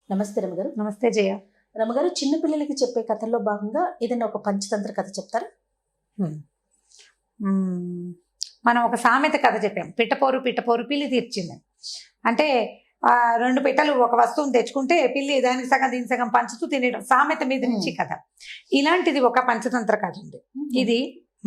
నమస్తే రమగారు. నమస్తే జయ. రమగారు, చిన్న పిల్లలకి చెప్పే కథల్లో భాగంగా ఏదైనా ఒక పంచతంత్ర కథ చెప్తారా? మనం ఒక సామెత కథ చెప్పాం, పిట్టపోరు పిట్టపోరు పిల్లి తీర్చిందని. అంటే రెండు పిట్టలు ఒక వస్తువుని తెచ్చుకుంటే పిల్లి దానికి సగం దీని సగం పంచుతూ తినేయడం, సామెత మీద నుంచి కథ. ఇలాంటిది ఒక పంచతంత్ర కథ ఉంది. ఇది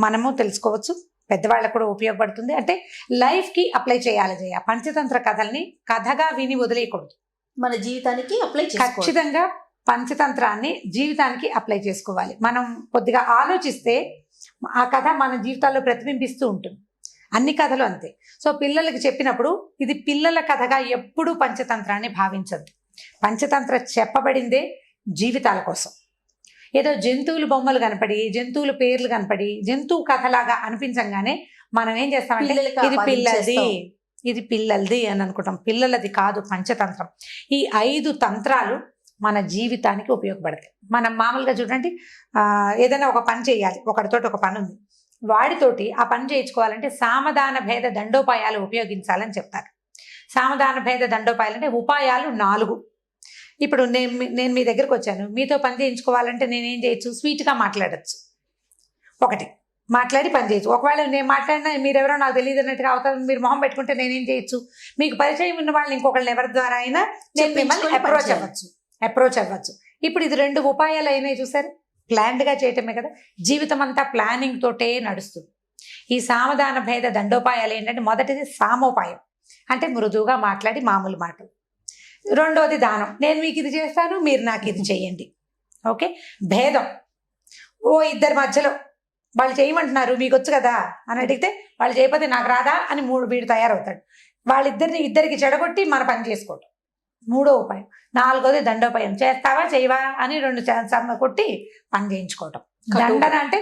మనము తెలుసుకోవచ్చు, పెద్దవాళ్ళకు కూడా ఉపయోగపడుతుంది. అంటే లైఫ్కి అప్లై చేయాలి జయ. పంచతంత్ర కథల్ని కథగా విని వదిలేయకూడదు, మన జీవితానికి అప్లై ఖచ్చితంగా పంచతంత్రాన్ని జీవితానికి అప్లై చేసుకోవాలి. మనం కొద్దిగా ఆలోచిస్తే ఆ కథ మన జీవితాల్లో ప్రతిబింబిస్తూ ఉంటుంది. అన్ని కథలు అంతే. సో పిల్లలకి చెప్పినప్పుడు ఇది పిల్లల కథగా ఎప్పుడూ పంచతంత్రాన్ని భావించద్దు. పంచతంత్ర చెప్పబడిందే జీవితాల కోసం. ఏదో జంతువులు బొమ్మలు కనపడి, జంతువుల పేర్లు కనపడి, జంతువు కథలాగా అనిపించంగానే మనం ఏం చేస్తామంటే ఇది పిల్లలది, ఇది పిల్లలది అని అనుకుంటాం. పిల్లలది కాదు పంచతంత్రం. ఈ 5 తంత్రాలు మన జీవితానికి ఉపయోగపడతాయి. మనం మామూలుగా చూడండి, ఏదైనా ఒక పని చేయాలి, ఒకరితోటి ఒక పని ఉంది, వాడితోటి ఆ పని చేయించుకోవాలంటే సామధాన భేద దండోపాయాలు ఉపయోగించాలని చెప్తారు. సామధాన భేద దండోపాయాలు అంటే ఉపాయాలు 4. ఇప్పుడు నేను మీ దగ్గరకు వచ్చాను, మీతో పని చేయించుకోవాలంటే నేనేం చేయొచ్చు? స్వీట్గా మాట్లాడచ్చు, ఒకటి మాట్లాడి పని చేయొచ్చు. ఒకవేళ నేను మాట్లాడినా మీరెవరో నాకు తెలియదు అన్నట్టుగా అవుతారు, మీరు మొహం పెట్టుకుంటే నేనేం చేయొచ్చు? మీకు పరిచయం ఉన్న వాళ్ళని ఇంకొకళ్ళని ఎవరి ద్వారా అయినా నేను మిమ్మల్ని అప్రోచ్ అవ్వచ్చు. ఇప్పుడు ఇది 2 ఉపాయాలు అయినాయి చూసారు. ప్లాన్డ్గా చేయటమే కదా. జీవితం అంతా ప్లానింగ్ తోటే నడుస్తుంది. ఈ సామధాన భేద దండోపాయాలు ఏంటంటే, మొదటిది సామోపాయం, అంటే మృదువుగా మాట్లాడి మామూలు మాటలు. రెండోది దానం, నేను మీకు ఇది చేస్తాను, మీరు నాకు ఇది చేయండి. ఓకే. భేదం, ఇద్దరి మధ్యలో వాళ్ళు చేయమంటున్నారు, మీకు వచ్చు కదా అని అడిగితే వాళ్ళు చేయకపోతే నాకు రాదా అని వీడు తయారవుతాడు. ఇద్దరికి చెడగొట్టి మన పని చేసుకోవటం, 3వ ఉపాయం. 4వది దండోపాయం, చేస్తావా చేయవా అని 2 కొట్టి పని చేయించుకోవటం. దండన అంటే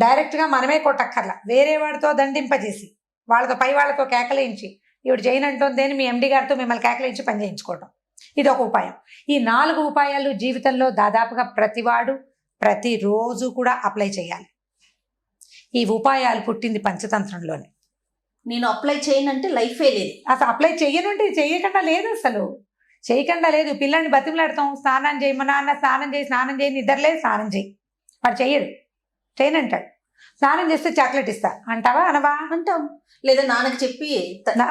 డైరెక్ట్గా మనమే కొట్టక్కర్లా, వేరే వాడితో దండింపజేసి వాళ్ళతో పై వాళ్ళతో కేకలేయించి ఇవిడు చేయనంటుంది అని మీ ఎండి గారితో మిమ్మల్ని కేకలేయించి పని చేయించుకోవటం, ఇది ఒక ఉపాయం. ఈ 4 ఉపాయాలు జీవితంలో దాదాపుగా ప్రతివాడు ప్రతిరోజు కూడా అప్లై చేయాలి. ఈ ఉపాయాలు పుట్టింది పంచతంత్రంలోనే. నేను అప్లై చేయనంటే లైఫే లేదు. అసలు అప్లై చెయ్యనుంటే చేయకుండా లేదు, అసలు చేయకుండా లేదు. పిల్లల్ని బతిమలాడతాం, స్నానం చేయమన్నా అన్న స్నానం చేయి, నిద్రలేదు స్నానం చేయి, వాడు చెయ్యడు, చేయనంటాడు. స్నానం చేస్తే చాక్లెట్ ఇస్తా అంటావా? అనవా? అంటాం. లేదా నాన్నకి చెప్పి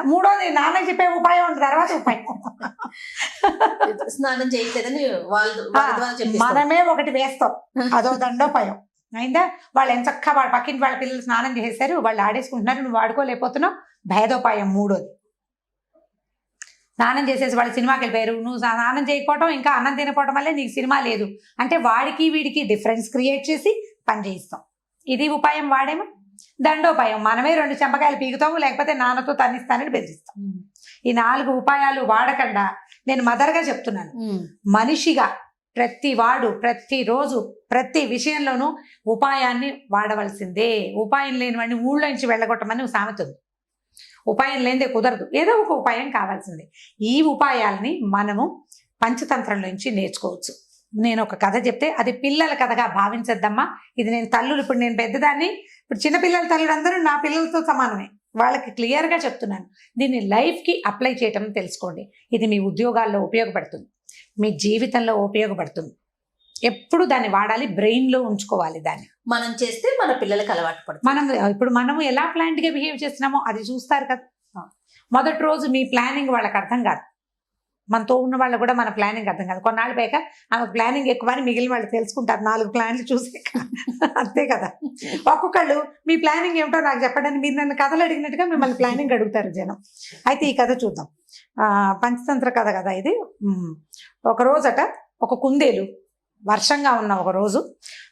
3వది నాన్నకి చెప్పే ఉపాయం ఉంటుంది, తర్వాత ఉపాయం. స్నానం చేయట్లేదని మనమే ఒకటి వేస్తాం, అదో దండోపాయం అయిందా? వాళ్ళు ఎంచక్క వాళ్ళ పక్కింటి వాళ్ళ పిల్లలు స్నానం చేసేసారు, వాళ్ళు ఆడేసుకుంటున్నారు, నువ్వు వాడుకోలేకపోతున్నావు, భేదోపాయం 3వది. స్నానం చేసేసి వాళ్ళు సినిమాకి వెళ్ళిపోయారు, నువ్వు స్నానం చేయకపోవడం ఇంకా అన్నం తినకపోవడం వల్లే నీకు సినిమా లేదు అంటే వాడికి వీడికి డిఫరెన్స్ క్రియేట్ చేసి పని చేయిస్తాం. ఇది ఉపాయం. వాడేమో దండోపాయం, మనమే 2 చెంపకాయలు పీకుతాము, లేకపోతే నాన్నతో తన్నిస్తానని బెదిరిస్తాం. ఈ 4 ఉపాయాలు వాడకుండా, నేను మదర్గా చెప్తున్నాను, మనిషిగా ప్రతివాడు ప్రతిరోజు ప్రతి విషయంలోనూ ఉపాయాన్ని వాడవలసిందే. ఉపాయం లేని వాడిని ఊళ్ళో నుంచి వెళ్ళగొట్టమని సామెత ఉంది. ఉపాయం లేనిదే కుదరదు, ఏదో ఒక ఉపాయం కావాల్సిందే. ఈ ఉపాయాలని మనము పంచతంత్రంలో నుంచి నేర్చుకోవచ్చు. నేను ఒక కథ చెప్తే అది పిల్లల కథగా భావించద్దమ్మా. ఇది నేను తల్లులు, ఇప్పుడు నేను పెద్దదాన్ని, ఇప్పుడు చిన్నపిల్లల తల్లులు అందరూ నా పిల్లలతో సమానమే, వాళ్ళకి క్లియర్గా చెప్తున్నాను. దీన్ని లైఫ్కి అప్లై చేయటం తెలుసుకోండి. ఇది మీ ఉద్యోగాల్లో ఉపయోగపడుతుంది, మీ జీవితంలో ఉపయోగపడుతుంది. ఎప్పుడు దాన్ని వాడాలి, బ్రెయిన్లో ఉంచుకోవాలి. దాన్ని మనం చేస్తే మన పిల్లలకి అలవాటు పడుతుంది. ఇప్పుడు మనము ఎలా ప్లాన్డ్గా బిహేవ్ చేస్తున్నామో అది చూస్తారు కదా. మొదటి రోజు మీ ప్లానింగ్ వాళ్ళకి అర్థం కాదు, మనతో ఉన్న వాళ్ళు కూడా మన ప్లానింగ్ అర్థం కాదు. కొన్నాళ్ళు పైగా ఆమె ప్లానింగ్ ఎక్కువ అని మిగిలిన వాళ్ళు తెలుసుకుంటారు 4 ప్లాన్లు చూసే. అంతే కదా. ఒక్కొక్కళ్ళు మీ ప్లానింగ్ ఏమిటో నాకు చెప్పడానికి మీరు నన్ను కథలు అడిగినట్టుగా మిమ్మల్ని ప్లానింగ్ అడుగుతారు జనం. అయితే ఈ కథ చూద్దాం. పంచతంత్ర కథ కదా ఇది. ఒక రోజట ఒక కుందేలు, వర్షంగా ఉన్న ఒక రోజు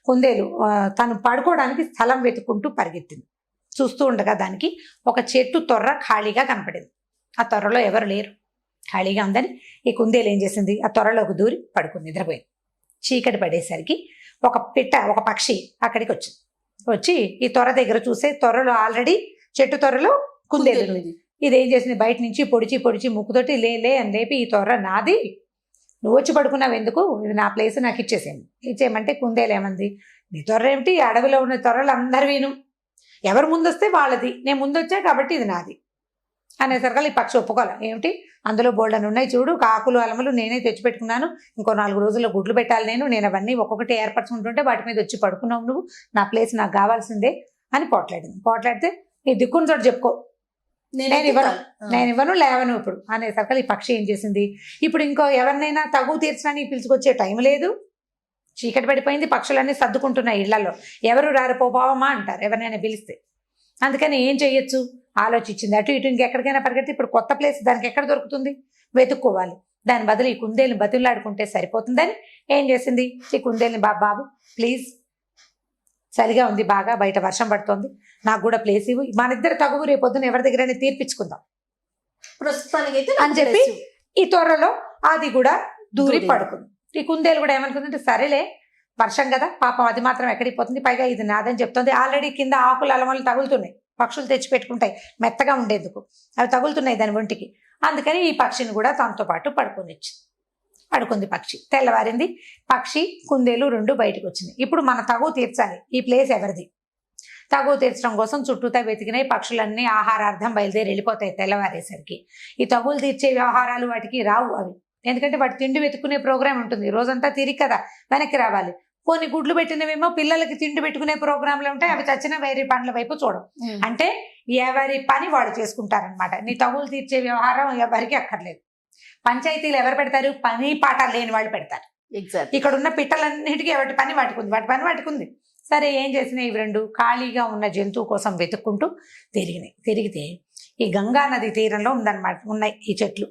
కుందేలు తను పడుకోవడానికి స్థలం వెతుక్కుంటూ పరిగెత్తింది. చూస్తూ ఉండగా దానికి ఒక చెట్టు తొర్ర ఖాళీగా కనపడింది. ఆ తొర్రలో ఎవరు లేరు, ఖాళీగా ఉందని ఈ కుందేలు ఏం చేసింది, ఆ తొర్రలోకి దూరి పడుకుంది, నిద్రపోయింది. చీకటి పడేసరికి ఒక పక్షి అక్కడికి వచ్చింది. వచ్చి ఈ తొర్ర దగ్గర చూసే, తొర్రలో ఆల్రెడీ చెట్టు తొర్రలో కుందేలు. ఇదేం చేసింది, బయట నుంచి పొడిచి ముక్కుతోటి లే అని లేపి, ఈ తొర్ర నాది, నువ్వు వచ్చి పడుకున్నావు ఎందుకు, ఇది నా ప్లేస్, నాకు ఇచ్చేయమంటే కుందేలు ఏమంది, నీ తొర్ర ఏమిటి, అడవిలో ఉన్న తొర్రలు అందరు విను, ఎవరు ముందొస్తే వాళ్ళది, నేను ముందొచ్చా కాబట్టి ఇది నాది. అనేసరికి ఈ పక్షి ఒప్పుకోవాలి. ఏమిటి అందులో బోల్డని ఉన్నాయి చూడు, కాకులు అలమలు నేనే తెచ్చిపెట్టుకున్నాను, ఇంకో 4 రోజుల్లో గుడ్లు పెట్టాలి, నేను అవన్నీ ఒక్కొక్కటి ఏర్పరచుకుంటుంటే వాటి మీద వచ్చి పడుకున్నావు నువ్వు, నా ప్లేస్ నాకు కావాల్సిందే అని పోట్లాడితే నీ దిక్కుని చోటు చెప్పుకో, నేను ఇవ్వను లేవను ఇప్పుడు అనేసరికి ఈ పక్షి ఏం చేసింది, ఇప్పుడు ఇంకో ఎవరినైనా తగువ తీర్చడానికి పిలుచుకొచ్చే టైం లేదు, చీకటి పడిపోయింది, పక్షులన్నీ సర్దుకుంటున్నాయి ఇళ్లలో, ఎవరు రారు పోవమ్మా అంటారు ఎవరినైనా పిలిస్తే. అందుకని ఏం చెయ్యొచ్చు ఆలోచించింది, అటు ఇటు ఇంకెక్కడికైనా పరిగెత్తి ఇప్పుడు కొత్త ప్లేస్ దానికి ఎక్కడ దొరుకుతుంది, వెతుక్కోవాలి. దాని బదులు ఈ కుందేలుని బతులాడుకుంటే సరిపోతుందని ఏం చేసింది, ఈ కుందేలుని బాబు ప్లీజ్ చలిగా ఉంది బాగా, బయట వర్షం పడుతోంది, నాకు కూడా ప్లేస్ ఇవ్వు, మన ఇద్దరు తగువు రేపొద్దున ఎవరి దగ్గరైనా తీర్పించుకుందాం ప్రస్తుతానికి అని చెప్పి ఈ త్వరలో అది కూడా దూరి పడుకుంది. ఈ కుందేలు కూడా ఏమనుకుందంటే సరేలే వర్షం కదా పాపం, అది మాత్రం ఎక్కడికి పోతుంది, పైగా ఇది నాదని చెప్తుంది, ఆల్రెడీ కింద ఆకులు అలమలు తగులుతున్నాయి, పక్షులు తెచ్చి పెట్టుకుంటాయి మెత్తగా ఉండేందుకు, అవి తగులుతున్నాయి దాని ఒంటికి. అందుకని ఈ పక్షిని కూడా తనతో పాటు పడుకుంది పక్షి. తెల్లవారింది, పక్షి కుందేలు 2 బయటకు వచ్చింది. ఇప్పుడు మన తగువ తీర్చాలి, ఈ ప్లేస్ ఎవరిది, తగువ తీర్చడం కోసం చుట్టూతా వెతికినాయి పక్షులన్నీ ఆహారార్థం బయలుదేరి వెళ్ళిపోతాయి తెల్లవారేసరికి. ఈ తగులు తీర్చే వ్యవహారాలు వాటికి రావు అవి, ఎందుకంటే వాటి తిండి వెతుక్కునే ప్రోగ్రామ్ ఉంటుంది, రోజంతా తిరిగి కదా వెనక్కి రావాలి. కొన్ని గుడ్లు పెట్టినవేమో పిల్లలకి తిండి పెట్టుకునే ప్రోగ్రాంలు ఉంటాయి, అవి చచ్చిన వేరే పనుల వైపు చూడడం, అంటే ఎవరి పని వాడు చేసుకుంటారనమాట. నీ తగులు తీర్చే వ్యవహారం ఎవరికి అక్కర్లేదు. పంచాయతీలు ఎవరు పెడతారు, పని పాట లేని వాళ్ళు పెడతారు. ఇక్కడ ఉన్న పిట్టలన్నిటికీ వాటి పని వాటికుంది. సరే ఏం చేసినాయి, ఇవి 2 ఖాళీగా ఉన్న జంతువు కోసం వెతుక్కుంటూ తిరిగితే ఈ గంగా నది తీరంలో ఉన్నాయి ఈ చెట్లు.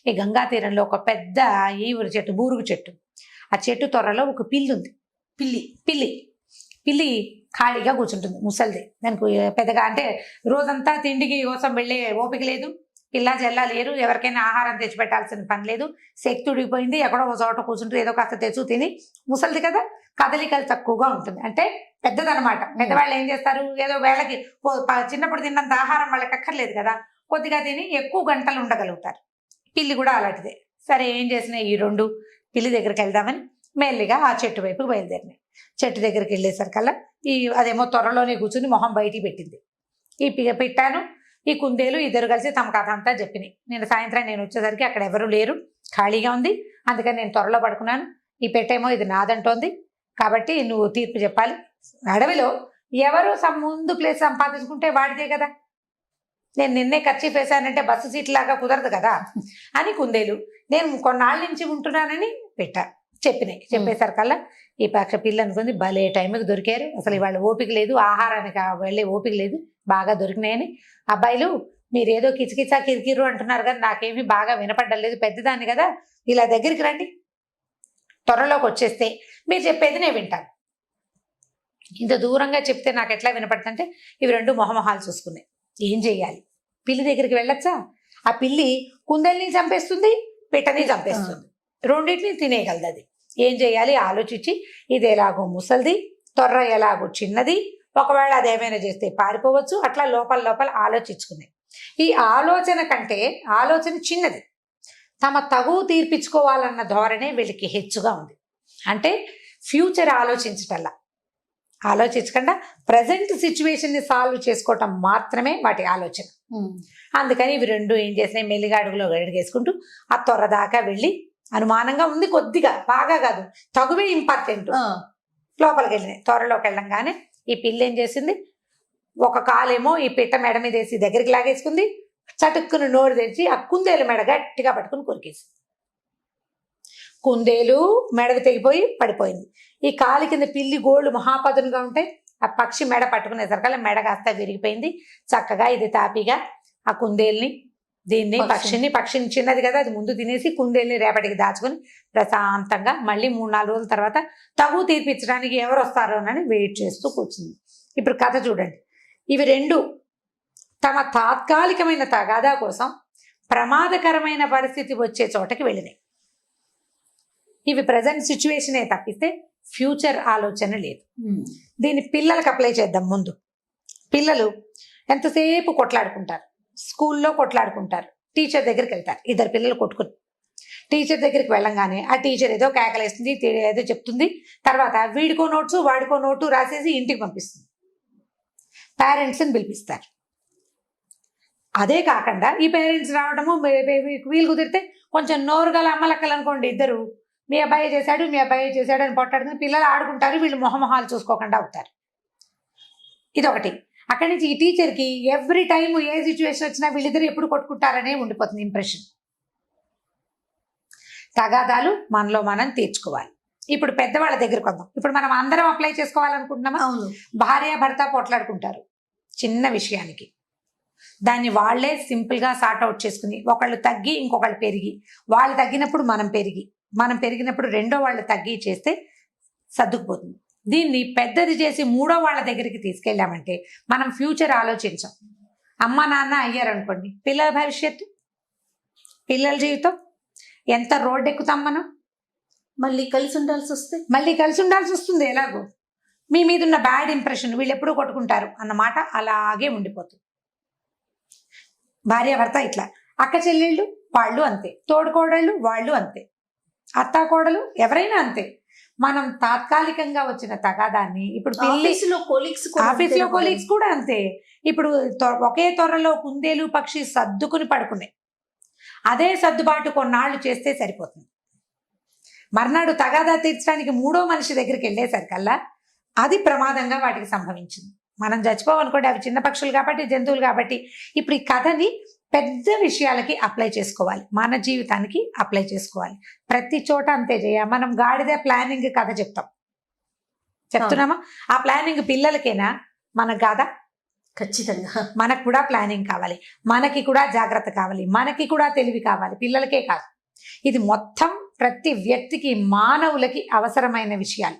ఈ గంగా తీరంలో ఒక పెద్ద ఈవురు చెట్టు, బూరుగు చెట్టు, ఆ చెట్టు త్వరలో ఒక పిల్లి ఉంది. పిల్లి ఖాళీగా కూర్చుంటుంది, ముసలిది. దానికి పెద్దగా అంటే రోజంతా తిండికి కోసం వెళ్ళే ఓపిక లేదు, పిల్ల జల్ల లేరు, ఎవరికైనా ఆహారం తెచ్చిపెట్టాల్సిన పని లేదు, శక్తి ఉడిగిపోయింది, ఎక్కడో ఒక చోట కూర్చుంటూ ఏదో కాస్త తెచ్చు తిని, ముసలిది కదా కదలికలు తక్కువగా ఉంటుంది, అంటే పెద్దదనమాట. పెద్దవాళ్ళు ఏం చేస్తారు, ఏదో వేళకి చిన్నప్పుడు తిన్నంత ఆహారం వాళ్ళకి అక్కర్లేదు కదా, కొద్దిగా తిని ఎక్కువ గంటలు ఉండగలుగుతారు. పిల్లి కూడా అలాంటిదే. సరే ఏం చేసినాయి, ఈ 2 పిల్లి దగ్గరికి వెళ్దామని మెల్లిగా ఆ చెట్టు వైపుకి బయలుదేరినాయి. చెట్టు దగ్గరికి వెళ్ళేసరికల్లా అదేమో త్వరలోనే కూర్చుని మొహం బయటికి పెట్టింది. ఈ పిట్టాను ఈ కుందేలు ఇద్దరు కలిసి తమ కథ అంతా చెప్పినాయి. సాయంత్రం నేను వచ్చేసరికి అక్కడ ఎవరు లేరు, ఖాళీగా ఉంది, అందుకని నేను త్వరలో పడుకున్నాను, ఈ పెట్టేమో ఇది నాదంటోంది, కాబట్టి నువ్వు తీర్పు చెప్పాలి. అడవిలో ఎవరు ముందు ప్లేస్ సంపాదించుకుంటే వాడిదే కదా, నేను నిన్నే ఖర్చు వేశానంటే బస్సు సీట్ లాగా కుదరదు కదా అని కుందేలు, నేను కొన్నాళ్ళ నుంచి ఉంటున్నానని చెప్పేసరికల్లా ఈ పక్ష పిల్ల అనుకుంది, భలే టైంకి దొరికారు, అసలు ఇవాళ ఓపిక లేదు, ఆహారానికి వెళ్ళే ఓపిక లేదు, బాగా దొరికినాయని. అబ్బాయిలు మీరేదో కిచకిచా కిరికిరు అంటున్నారు కదా, నాకేమీ బాగా వినపడ్డం లేదు, పెద్దదాన్ని కదా, ఇలా దగ్గరికి రండి, త్వరలోకి వచ్చేస్తే మీరు చెప్పేది నేను వింటాను. ఇంత దూరంగా చెప్తే నాకు ఎట్లా వినపడుతుంటే ఇవి 2 మొహమొహాలు చూసుకున్నాయి. ఏం చెయ్యాలి, పిల్లి దగ్గరికి వెళ్ళొచ్చా, ఆ పిల్లి కుందేల్ని చంపేస్తుంది, పిట్టని చంపేస్తుంది, రెండింటిని తినేయగలదు. అది ఏం చేయాలి ఆలోచించి, ఇది ఎలాగో ముసలిది, తొర్ర ఎలాగో చిన్నది, ఒకవేళ అది ఏమైనా చేస్తే పారిపోవచ్చు, అట్లా లోపల ఆలోచించుకున్నాయి. ఈ ఆలోచన కంటే ఆలోచన చిన్నది, తమ తగువు తీర్పించుకోవాలన్న ధోరణే వీళ్ళకి హెచ్చుగా ఉంది. అంటే ఫ్యూచర్ ఆలోచించకుండా ప్రజెంట్ సిచ్యువేషన్ని సాల్వ్ చేసుకోవటం మాత్రమే వాటి ఆలోచన. అందుకని ఇవి 2 ఏం చేసినాయి, మెల్లిగా అడుగులో అడుగేసుకుంటూ ఆ త్వర దాకా వెళ్ళి, అనుమానంగా ఉంది కొద్దిగా, బాగా కాదు, తగువే ఇంపార్టెంట్, లోపలికి వెళ్ళినాయి. త్వరలోకి వెళ్ళంగానే ఈ పిల్ల ఏం చేసింది, ఒక కాలేమో ఈ పిట్ట మెడ మీద వేసి దగ్గరికి లాగేసుకుంది, చటుక్కును నోరు తెరిచి ఆ కుందేలు మెడ గట్టిగా పట్టుకుని కొరికేసి, కుందేలు మెడకు తెగిపోయి పడిపోయింది. ఈ కాలి కింద పిల్లి గోళ్ళు మహాపదునుగా ఉంటాయి, ఆ పక్షి మెడ పట్టుకునేసరికల్లా మెడ కాస్త విరిగిపోయింది. చక్కగా ఇది తాపిగా ఆ కుందేల్ని పక్షిని చిన్నది కదా, అది ముందు తినేసి కుందేల్ని రేపటికి దాచుకొని ప్రశాంతంగా మళ్ళీ 3-4 రోజుల తర్వాత తగు తీర్పించడానికి ఎవరు వస్తారోనని వెయిట్ చేస్తూ కూర్చుంది. ఇప్పుడు కథ చూడండి, ఇవి 2 తమ తాత్కాలికమైన తగాదా కోసం ప్రమాదకరమైన పరిస్థితి వచ్చే చోటకి వెళ్ళినాయి. ఇవి ప్రజెంట్ సిచ్యువేషనే తప్పిస్తే ఫ్యూచర్ ఆలోచన లేదు. దీన్ని పిల్లలకు అప్లై చేద్దాం. ముందు పిల్లలు ఎంతసేపు కొట్లాడుకుంటారు, స్కూల్లో కొట్లాడుకుంటారు, టీచర్ దగ్గరికి వెళ్తారు, 2 పిల్లలు కొట్టుకుని టీచర్ దగ్గరికి వెళ్ళంగానే ఆ టీచర్ ఏదో కేకలేస్తుంది, ఏదో చెప్తుంది, తర్వాత వీడికో నోట్సు వాడికో నోటు రాసేసి ఇంటికి పంపిస్తుంది. పేరెంట్స్ని పిలిపిస్తారు. అదే కాకుండా ఈ పేరెంట్స్ రావడము వీలు కుదిరితే కొంచెం నోరుగల అమ్మలక్కలు అనుకోండి, ఇద్దరు మీ అబ్బాయి చేశాడు అని పొట్టాడుకుని పిల్లలు ఆడుకుంటారు, వీళ్ళు మొహమొహాలు చూసుకోకుండా అవుతారు. ఇదొకటి. అక్కడి నుంచి ఈ టీచర్కి ఎవ్రీ టైం ఏ సిచ్యువేషన్ వచ్చినా వీళ్ళిద్దరు ఎప్పుడు కొట్టుకుంటారనే ఉండిపోతుంది ఇంప్రెషన్. తగాదాలు మనలో మనం తీర్చుకోవాలి. ఇప్పుడు పెద్దవాళ్ళ దగ్గరకు వద్దాం. ఇప్పుడు మనం అందరం అప్లై చేసుకోవాలనుకుంటున్నామా? అవును. భార్య భర్త పోట్లాడుకుంటారు చిన్న విషయానికి, దాన్ని వాళ్లే సింపుల్గా సార్ట్అవుట్ చేసుకుని ఒకళ్ళు తగ్గి ఇంకొకళ్ళు పెరిగి, వాళ్ళు తగ్గినప్పుడు మనం పెరిగినప్పుడు రెండో వాళ్ళు తగ్గి చేస్తే సర్దుకుపోతుంది. దీన్ని పెద్దది చేసి మూడో వాళ్ళ దగ్గరికి తీసుకెళ్ళామంటే మనం ఫ్యూచర్ ఆలోచించాం. అమ్మ నాన్న అయ్యారనుకోండి, పిల్లల భవిష్యత్తు, పిల్లల జీవితం, ఎంత రోడ్డు ఎక్కుతాం మనం. మళ్ళీ కలిసి ఉండాల్సి వస్తుంది. ఎలాగో మీ మీద ఉన్న బ్యాడ్ ఇంప్రెషన్, వీళ్ళు ఎప్పుడూ కొట్టుకుంటారు అన్నమాట అలాగే ఉండిపోతుంది. భార్య భర్త ఇట్లా, అక్క చెల్లెళ్ళు వాళ్ళు అంతే, తోడుకోడళ్ళు వాళ్ళు అంతే, అత్తా కోడలు ఎవరైనా అంతే. మనం తాత్కాలికంగా వచ్చిన తగాదాన్ని ఇప్పుడు ఆఫీసులో కొలీగ్స్ కూడా అంతే. ఇప్పుడు ఒకే త్వరలో కుందేలు పక్షి సర్దుకుని పడుకునే, అదే సర్దుబాటు కొన్నాళ్ళు చేస్తే సరిపోతుంది. మర్నాడు తగాదా తీర్చడానికి మూడో మనిషి దగ్గరికి వెళ్ళేసరికల్లా అది ప్రమాదంగా వాటికి సంభవించింది. మనం చచ్చిపోవనుకోండి, అవి చిన్న పక్షులు కాబట్టి, జంతువులు కాబట్టి. ఇప్పుడు ఈ కథని పెద్ద విషయాలకి అప్లై చేసుకోవాలి, మన జీవితానికి అప్లై చేసుకోవాలి. ప్రతి చోట అంతే మనం గాడిద ప్లానింగ్ కథ చెప్తున్నామా? ఆ ప్లానింగ్ పిల్లలకేనా? మనకు కాదా? ఖచ్చితంగా మనకు కూడా ప్లానింగ్ కావాలి, మనకి కూడా జాగ్రత్త కావాలి, మనకి కూడా తెలివి కావాలి, పిల్లలకే కాదు. ఇది మొత్తం ప్రతి వ్యక్తికి, మానవులకి అవసరమైన విషయాలు.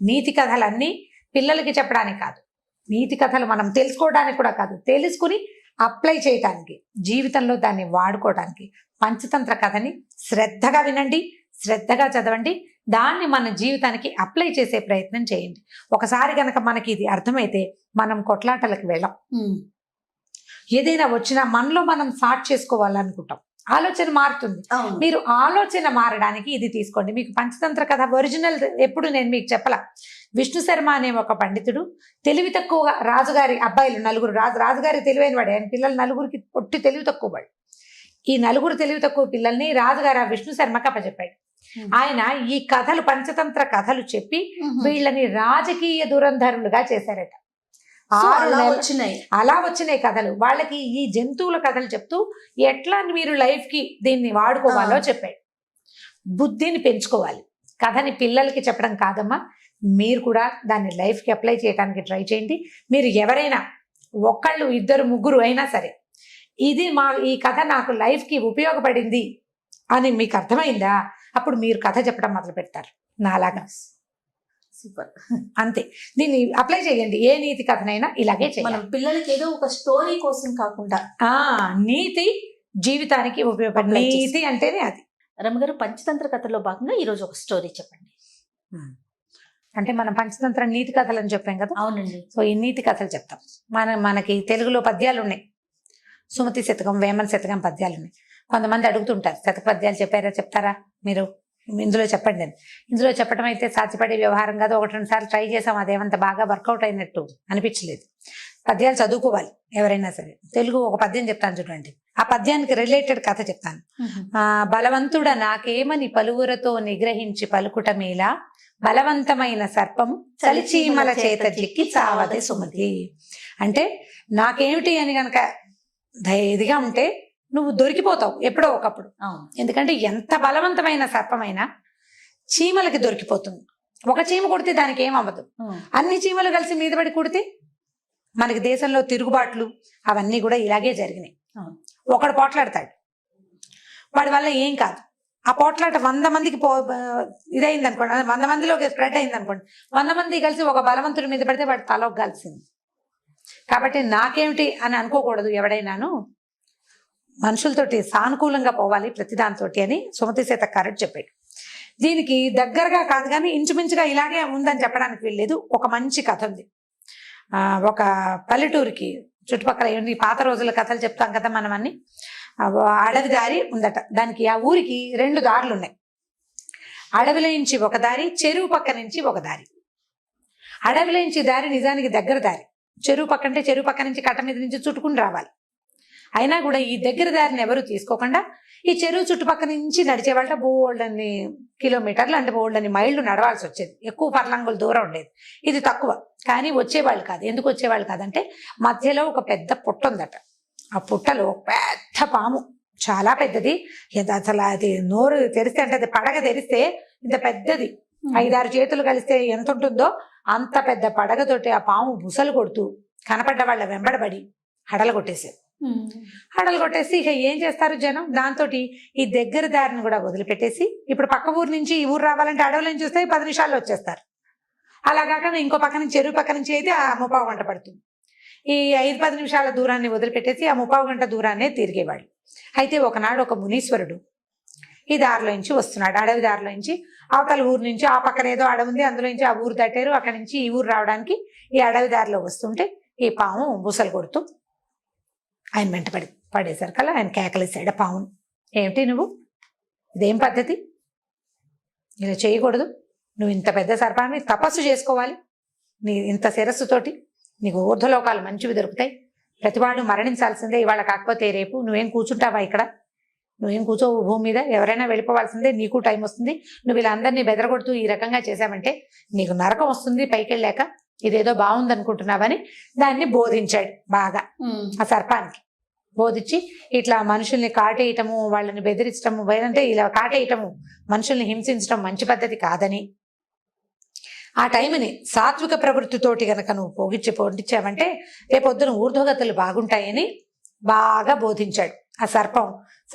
నీతి కథలన్నీ పిల్లలకి చెప్పడానికి కాదు, నీతి కథలు మనం తెలుసుకోవడానికి కూడా కాదు, తెలుసుకుని అప్లై చేయటానికి, జీవితంలో దాన్ని వాడుకోవడానికి. పంచతంత్ర కథని శ్రద్ధగా వినండి, శ్రద్ధగా చదవండి, దాన్ని మన జీవితానికి అప్లై చేసే ప్రయత్నం చేయండి. ఒకసారి కనుక మనకి ఇది అర్థమైతే మనం కొట్లాటలకు వెళ్ళాం. ఏదైనా వచ్చినా మనలో మనం సార్ట్ చేసుకోవాలనుకుంటాం, ఆలోచన మారుతుంది. మీరు ఆలోచన మారడానికి ఇది తీసుకోండి. మీకు పంచతంత్ర కథ ఒరిజినల్ ఎప్పుడు నేను మీకు చెప్పలా. విష్ణు శర్మ అనే ఒక పండితుడు తెలివి తక్కువగా, రాజుగారి అబ్బాయిలు నలుగురు, రాజుగారి తెలివైన వాడు, ఆయన పిల్లలు నలుగురికి పొట్టి తెలివి తక్కువ వాడు. ఈ నలుగురు తెలివి తక్కువ పిల్లల్ని రాజుగారు ఆ విష్ణు శర్మకి అప్పచెప్పాడు. ఆయన ఈ కథలు, పంచతంత్ర కథలు చెప్పి వీళ్ళని రాజకీయ దురంధరులుగా చేశారట. అలా వచ్చినాయి కథలు. వాళ్ళకి ఈ జంతువుల కథలు చెప్తూ ఎట్లా మీరు లైఫ్ కి దీన్ని వాడుకోవాలో చెప్పాడు. బుద్ధిని పెంచుకోవాలి. కథని పిల్లలకి చెప్పడం కాదమ్మా, మీరు కూడా దాన్ని లైఫ్కి అప్లై చేయడానికి ట్రై చేయండి. మీరు ఎవరైనా ఒకళ్ళు, ఇద్దరు, ముగ్గురు అయినా సరే, ఇది ఈ కథ నాకు లైఫ్కి ఉపయోగపడింది అని మీకు అర్థమైందా, అప్పుడు మీరు కథ చెప్పడం మొదలు పెడతారు నాలాగా. సూపర్. అంతే, దీన్ని అప్లై చేయండి. ఏ నీతి కథనైనా ఇలాగే చేయాలి. పిల్లలకి ఏదో ఒక స్టోరీ కోసం కాకుండా నీతి జీవితానికి ఉపయోగపడే నీతి అంటేనే అది. రమగారు, పంచతంత్ర కథలో భాగంగా ఈరోజు ఒక స్టోరీ చెప్పండి. అంటే మనం పంచతంత్ర నీతి కథలు అని చెప్పాం కదా. అవునండి. సో ఈ నీతి కథలు చెప్తాం. మనకి తెలుగులో పద్యాలు ఉన్నాయి. సుమతి శతకం, వేమన శతకం పద్యాలు ఉన్నాయి. కొంతమంది అడుగుతుంటారు, శతక పద్యాలు చెప్తారా మీరు, ఇందులో చెప్పండి అని. ఇందులో చెప్పడం అయితే సాధ్యపడే వ్యవహారం కాదు. 1-2 సార్లు ట్రై చేసాం, అదేమంత బాగా వర్కౌట్ అయినట్టు అనిపించలేదు. పద్యాలు చదువుకోవాలి ఎవరైనా సరే. తెలుగు ఒక పద్యం చెప్తాను చూడండి, ఆ పద్యానికి రిలేటెడ్ కథ చెప్తాను. బలవంతుడ నాకేమని పలువురతో నిగ్రహించి పలుకుట మేలా, బలవంతమైన సర్పము చలిచీమల చేత జిక్కి చావదే సుమతి. అంటే నాకేమిటి అని గనక ఇదిగా ఉంటే నువ్వు దొరికిపోతావు ఎప్పుడో ఒకప్పుడు. ఎందుకంటే ఎంత బలవంతమైన సర్పమైనా చీమలకి దొరికిపోతుంది. ఒక చీమ కొడితే దానికి ఏమవ్వదు, అన్ని చీమలు కలిసి మీద పడి కొడితే మనకి దేశంలో తిరుగుబాట్లు అవన్నీ కూడా ఇలాగే జరిగినాయి. ఒకడు పోట్లాడతాడు, వాడి వల్ల ఏం కాదు. ఆ పోట్లాట 100 మందికి ఇదైంది అనుకోండి, 100 మందిలోకి స్ప్రెడ్ అయింది అనుకోండి, 100 మంది కలిసి ఒక బలవంతుడి మీద పడితే వాడి తలకు కలిసింది. కాబట్టి నాకేమిటి అని అనుకోకూడదు ఎవడైనాను. మనుషులతోటి సానుకూలంగా పోవాలి ప్రతిదానితోటి అని సుమతి శతకారుడు చెప్పాడు. దీనికి దగ్గరగా కాదు కానీ ఇంచుమించుగా ఇలాగే ఉందని చెప్పడానికి వీల్లేదు. ఒక మంచి కథ ఉంది. ఒక పల్లెటూరికి చుట్టుపక్కల ఈ పాత రోజుల కథలు చెప్తాం కదా మనం అన్ని. అడవి దారి ఉందట. దానికి ఆ ఊరికి 2 దారులు ఉన్నాయి. అడవిలో నుంచి ఒక దారి, చెరువు పక్క నుంచి ఒక దారి. అడవిలో నుంచి దారి నిజానికి దగ్గర దారి. చెరువు పక్క అంటే చెరువు పక్క నుంచి కట్ట మీద నుంచి చుట్టుకుని రావాలి. అయినా కూడా ఈ దగ్గర దారిని ఎవరు తీసుకోకుండా ఈ చెరువు చుట్టుపక్కల నుంచి నడిచే వాళ్ళ బోల్డన్ని కిలోమీటర్లు అంటే బోల్డన్ని మైళ్ళు నడవాల్సి వచ్చేది. ఎక్కువ పర్లంగుల దూరం ఉండేది. ఇది తక్కువ, కానీ వచ్చేవాళ్ళు కాదు. ఎందుకు వచ్చేవాళ్ళు కాదంటే మధ్యలో ఒక పెద్ద పుట్ట ఉందట. ఆ పుట్టలో పెద్ద పాము, చాలా పెద్దది. అసలు అది నోరు తెరిస్తే అంటే అది పడగ తెరిస్తే ఇంత పెద్దది, 5-6 చేతులు కలిస్తే ఎంత ఉంటుందో అంత పెద్ద పడగతోటి ఆ పాము బుసలు కొడుతూ కనపడ్డ వాళ్ళ వెంబడబడి హడలు కొట్టేసేది. హడలు కొట్టేసి ఇక ఏం చేస్తారు జనం, దాంతో ఈ దగ్గర దారిని కూడా వదిలిపెట్టేసి ఇప్పుడు పక్క ఊరు నుంచి ఈ ఊరు రావాలంటే అడవుల నుంచి వస్తే 10 నిమిషాల్లో వచ్చేస్తారు. అలా కాకుండా ఇంకో పక్క నుంచి చెరువు పక్క నుంచి అయితే ఆ 30 గంట పడుతుంది. ఈ 5-10 నిమిషాల దూరాన్ని వదిలిపెట్టేసి ఆ 30 గంట దూరాన్నే తిరిగేవాళ్ళు. అయితే ఒకనాడు ఒక మునీశ్వరుడు ఈ దారిలో నుంచి వస్తున్నాడు, అడవి దారిలో నుంచి. అవతల ఊరు నుంచి ఆ పక్కన ఏదో అడవి ఉంది, అందులో నుంచి ఆ ఊరు దాటారు. అక్కడి నుంచి ఈ ఊరు రావడానికి ఈ అడవి దారిలో వస్తుంటే ఈ పాము బుసలు కొడుతూ ఆయన వెంట పడేసరికల్లా ఆయన కేకలేసాడు పామును. ఏమిటి నువ్వు, ఇదేం పద్ధతి, ఇలా చేయకూడదు, నువ్వు ఇంత పెద్ద సర్పాన్ని తపస్సు చేసుకోవాలి, నీ ఇంత శిరస్సుతోటి నీకు ఊర్ధ్వలోకాలు మంచివి దొరుకుతాయి, ప్రతివాడు మరణించాల్సిందే ఇవాళ కాకపోతే రేపు, నువ్వేం కూర్చుంటావా ఇక్కడ, నువ్వేం కూర్చోవు భూమి మీద, ఎవరైనా వెళ్ళిపోవాల్సిందే, నీకు టైం వస్తుంది, నువ్వు ఇలా అందరినీ బెదరగొడుతూ ఈ రకంగా చేశావంటే నీకు నరకం వస్తుంది పైకి వెళ్ళాక, ఇదేదో బాగుంది అనుకుంటున్నావని దాన్ని బోధించాడు బాగా. ఆ సర్పానికి బోధించి ఇట్లా మనుషుల్ని కాటేయటము, వాళ్ళని బెదిరించటము, అంటే ఇలా కాటేయటము, మనుషుల్ని హింసించడం మంచి పద్ధతి కాదని, ఆ టైంని సాత్విక ప్రవృత్తితోటి గనక నువ్వు పొందించావంటే రేపొద్దున ఊర్ధ్వగతులు బాగుంటాయని బాగా బోధించాడు. ఆ సర్పం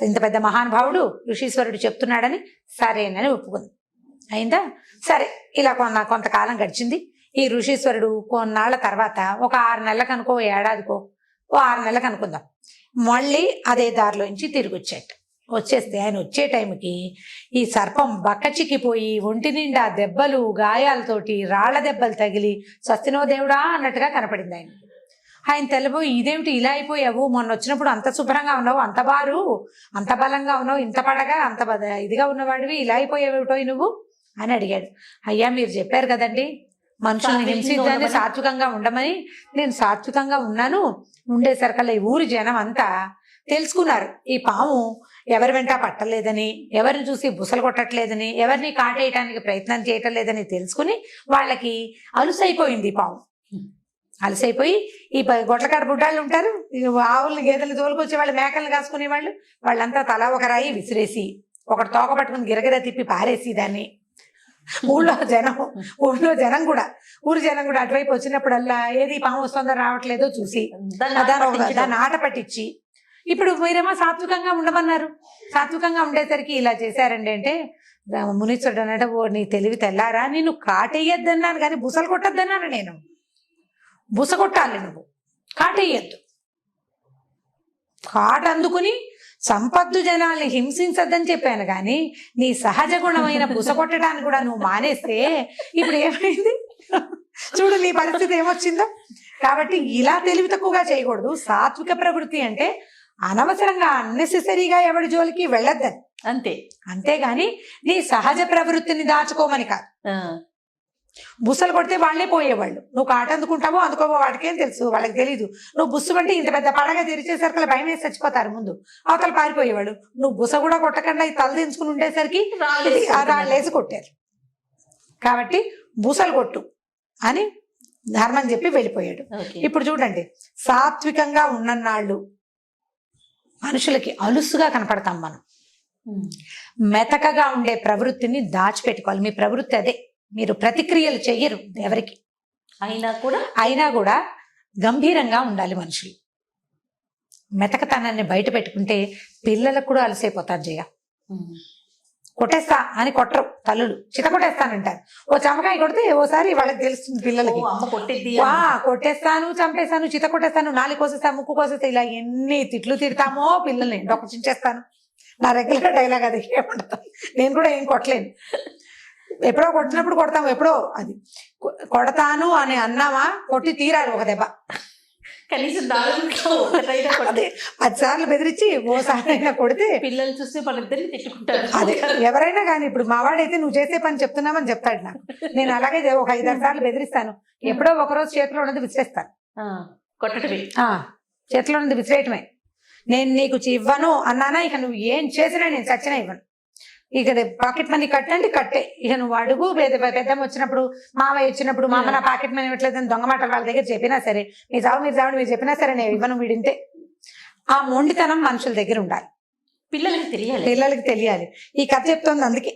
ఇంత పెద్ద మహానుభావుడు ఋషీశ్వరుడు చెప్తున్నాడని సరేనని ఒప్పుకుంది. అయిందా, సరే. ఇలా కొంతకాలం గడిచింది. ఈ ఋషీశ్వరుడు కొన్నాళ్ల తర్వాత ఒక 6 నెలలకు అనుకో, ఏడాదికో, 6 నెలలకు అనుకుందాం, మళ్ళీ అదే దారిలోంచి తిరిగి వచ్చేస్తే ఆయన వచ్చే టైంకి ఈ సర్పం బక్కచిక్కిపోయి ఒంటి నిండా దెబ్బలు, గాయాలతోటి, రాళ్ల దెబ్బలు తగిలి స్వస్తినో దేవుడా అన్నట్టుగా కనపడింది ఆయన. ఆయన తెల్లబోయి, ఇదేమిటి ఇలా అయిపోయావు, మొన్న వచ్చినప్పుడు అంత శుభ్రంగా ఉన్నావు, అంత బారు, అంత బలంగా ఉన్నావు, ఇంత పడగా అంత ఇదిగా ఉన్నవాడివి, ఇలా అయిపోయావేటో నువ్వు అని అడిగాడు. అయ్యా మీరు చెప్పారు కదండి మనుషుల్ని హింసించని, సాత్వికంగా ఉండమని, నేను సాత్వికంగా ఉన్నాను. ఉండేసరికల్లా ఈ ఊరి జనం అంతా తెలుసుకున్నారు ఈ పాము ఎవరి వెంట పట్టలేదని, ఎవరిని చూసి బుసలు కొట్టట్లేదని, ఎవరిని కాటేయటానికి ప్రయత్నం చేయటం లేదని తెలుసుకుని వాళ్ళకి అలుసైపోయింది పాము. అలసైపోయి ఈ గొడ్లకాడ బుడ్డాళ్ళు ఉంటారు, ఆవుల్ని గేదెలు తోలుకొచ్చే వాళ్ళు, మేకల్ని కాసుకునే వాళ్ళు, వాళ్ళంతా తలా ఒక రాయి విసిరేసి ఒకటి తోక పట్టుకుని గిరగిర తిప్పి పారేసి దాన్ని ఊళ్ళో జనం కూడా ఊరి జనం కూడా అటువైపు వచ్చినప్పుడల్లా ఏది పాము వస్తుందో రావట్లేదో చూసి దాన్ని ఆట పట్టించి, ఇప్పుడు మీరేమో సాత్వికంగా ఉండమన్నారు, సాత్వికంగా ఉండేసరికి ఇలా చేశారండి అంటే మునీశ్వరుడు అన్నట, ఓ నీ తెలివి తెల్లారా, నేను కాటేయొద్దన్నాను కానీ బుసలు కొట్టొద్దన్నాను. నేను బుస కొట్టాలి, నువ్వు కాటేయద్దు, కాట అందుకుని సంపద్దు జనాల్ని హింసించద్దని చెప్పాను కానీ నీ సహజ గుణమైన బుస కొట్టడానికి కూడా నువ్వు మానేస్తే ఇప్పుడు ఏమైంది చూడు, నీ పరిస్థితి ఏమొచ్చిందో. కాబట్టి ఇలా తెలివి తక్కువగా చేయకూడదు. సాత్విక ప్రవృత్తి అంటే అనవసరంగా అన్నెసెసరీగా ఎవడి జోలికి వెళ్ళొద్దని, అంతేగాని నీ సహజ ప్రవృత్తిని దాచుకోమని కాదు. బుసలు కొడితే వాళ్ళే పోయేవాళ్ళు, నువ్వు కాట అందుకుంటావో అందుకోవో వాటికేం తెలుసు, వాళ్ళకి తెలీదు. నువ్వు బుస్సు అంటే ఇంత పెద్ద పడగా తెరిచేసరికి భయం వేసి చచ్చిపోతారు ముందు, అవతల పారిపోయేవాళ్ళు. నువ్వు బుస కూడా కొట్టకుండా తల దించుకుని ఉండేసరికి రాళ్ళేసి కొట్టారు. కాబట్టి బుసలు కొట్టు అని ధర్మం చెప్పి వెళ్ళిపోయాడు. ఇప్పుడు చూడండి, సాత్వికంగా ఉన్ననాళ్ళు మనుషులకి అలుసుగా కనపడతాం మనం. మెతకగా ఉండే ప్రవృత్తిని దాచిపెట్టుకోవాలి. మీ ప్రవృత్తి అదే, మీరు ప్రతిక్రియలు చెయ్యరు ఎవరికి అయినా కూడా గంభీరంగా ఉండాలి మనుషులు. మెతకతనాన్ని బయట పెట్టుకుంటే పిల్లలకు కూడా అలసైపోతారు. జయ కొట్టేస్తా అని కొట్టరు తల్లులు, చిత కొట్టేస్తానంటారు. ఓ చమకాయ కొడితే ఓసారి వాళ్ళకి తెలుస్తుంది పిల్లలకి, కొట్టేస్తాను, చంపేస్తాను, చిత కొట్టేస్తాను, నాలుగు కోసేస్తాను, ముక్కు కోసేస్తా, ఇలా ఎన్ని తిట్లు తిడతామో పిల్లల్ని. డొక్క చించేస్తాను, నా రెగ్యులర్ డైలాగ్ అది. ఏమంటాను, నేను కూడా ఏం కొట్టలేను. ఎప్పుడో కొట్టినప్పుడు కొడతాము, ఎప్పుడో అది కొడతాను అని అన్నామా కొట్టి తీరాలి ఒక దెబ్బ. కనీసం 10 సార్లు బెదిరించి ఓసారి అయినా కొడితే పిల్లలు చూస్తే వాళ్ళిద్దరిని తిట్టుకుంటారు. అదే ఎవరైనా కానీ, ఇప్పుడు మా వాడైతే నువ్వు చేసే పని చెప్తున్నామని చెప్తాడు నాకు. నేను అలాగే ఒక 5-6 సార్లు బెదిరిస్తాను. ఎప్పుడో ఒకరోజు చేతిలో ఉన్నది విసిరేస్తాను. కొట్టడమే, చేతిలో ఉన్నది విసిరేయటమే. నేను నీకు ఇవ్వను అన్నానా ఇక నువ్వు ఏం చేసినా నేను చచ్చినా ఇవ్వను. ఇక పాకెట్ మనీ కట్టండి కట్టే. ఇక నువ్వు అడుగు పెద్దమ్మ వచ్చినప్పుడు మామయ్య వచ్చినప్పుడు మామ నా పాకెట్ మనీ ఇవ్వట్లేదని దొంగ మాటలు వాళ్ళ దగ్గర చెప్పినా సరే, మీరు చావండి మీరు చెప్పినా సరే నేను ఇవ్వను వీడింతే. ఆ మొండితనం మనుషుల దగ్గర ఉండాలి. పిల్లలకి తెలియాలి. ఈ కథ చెప్తోంది అందుకే.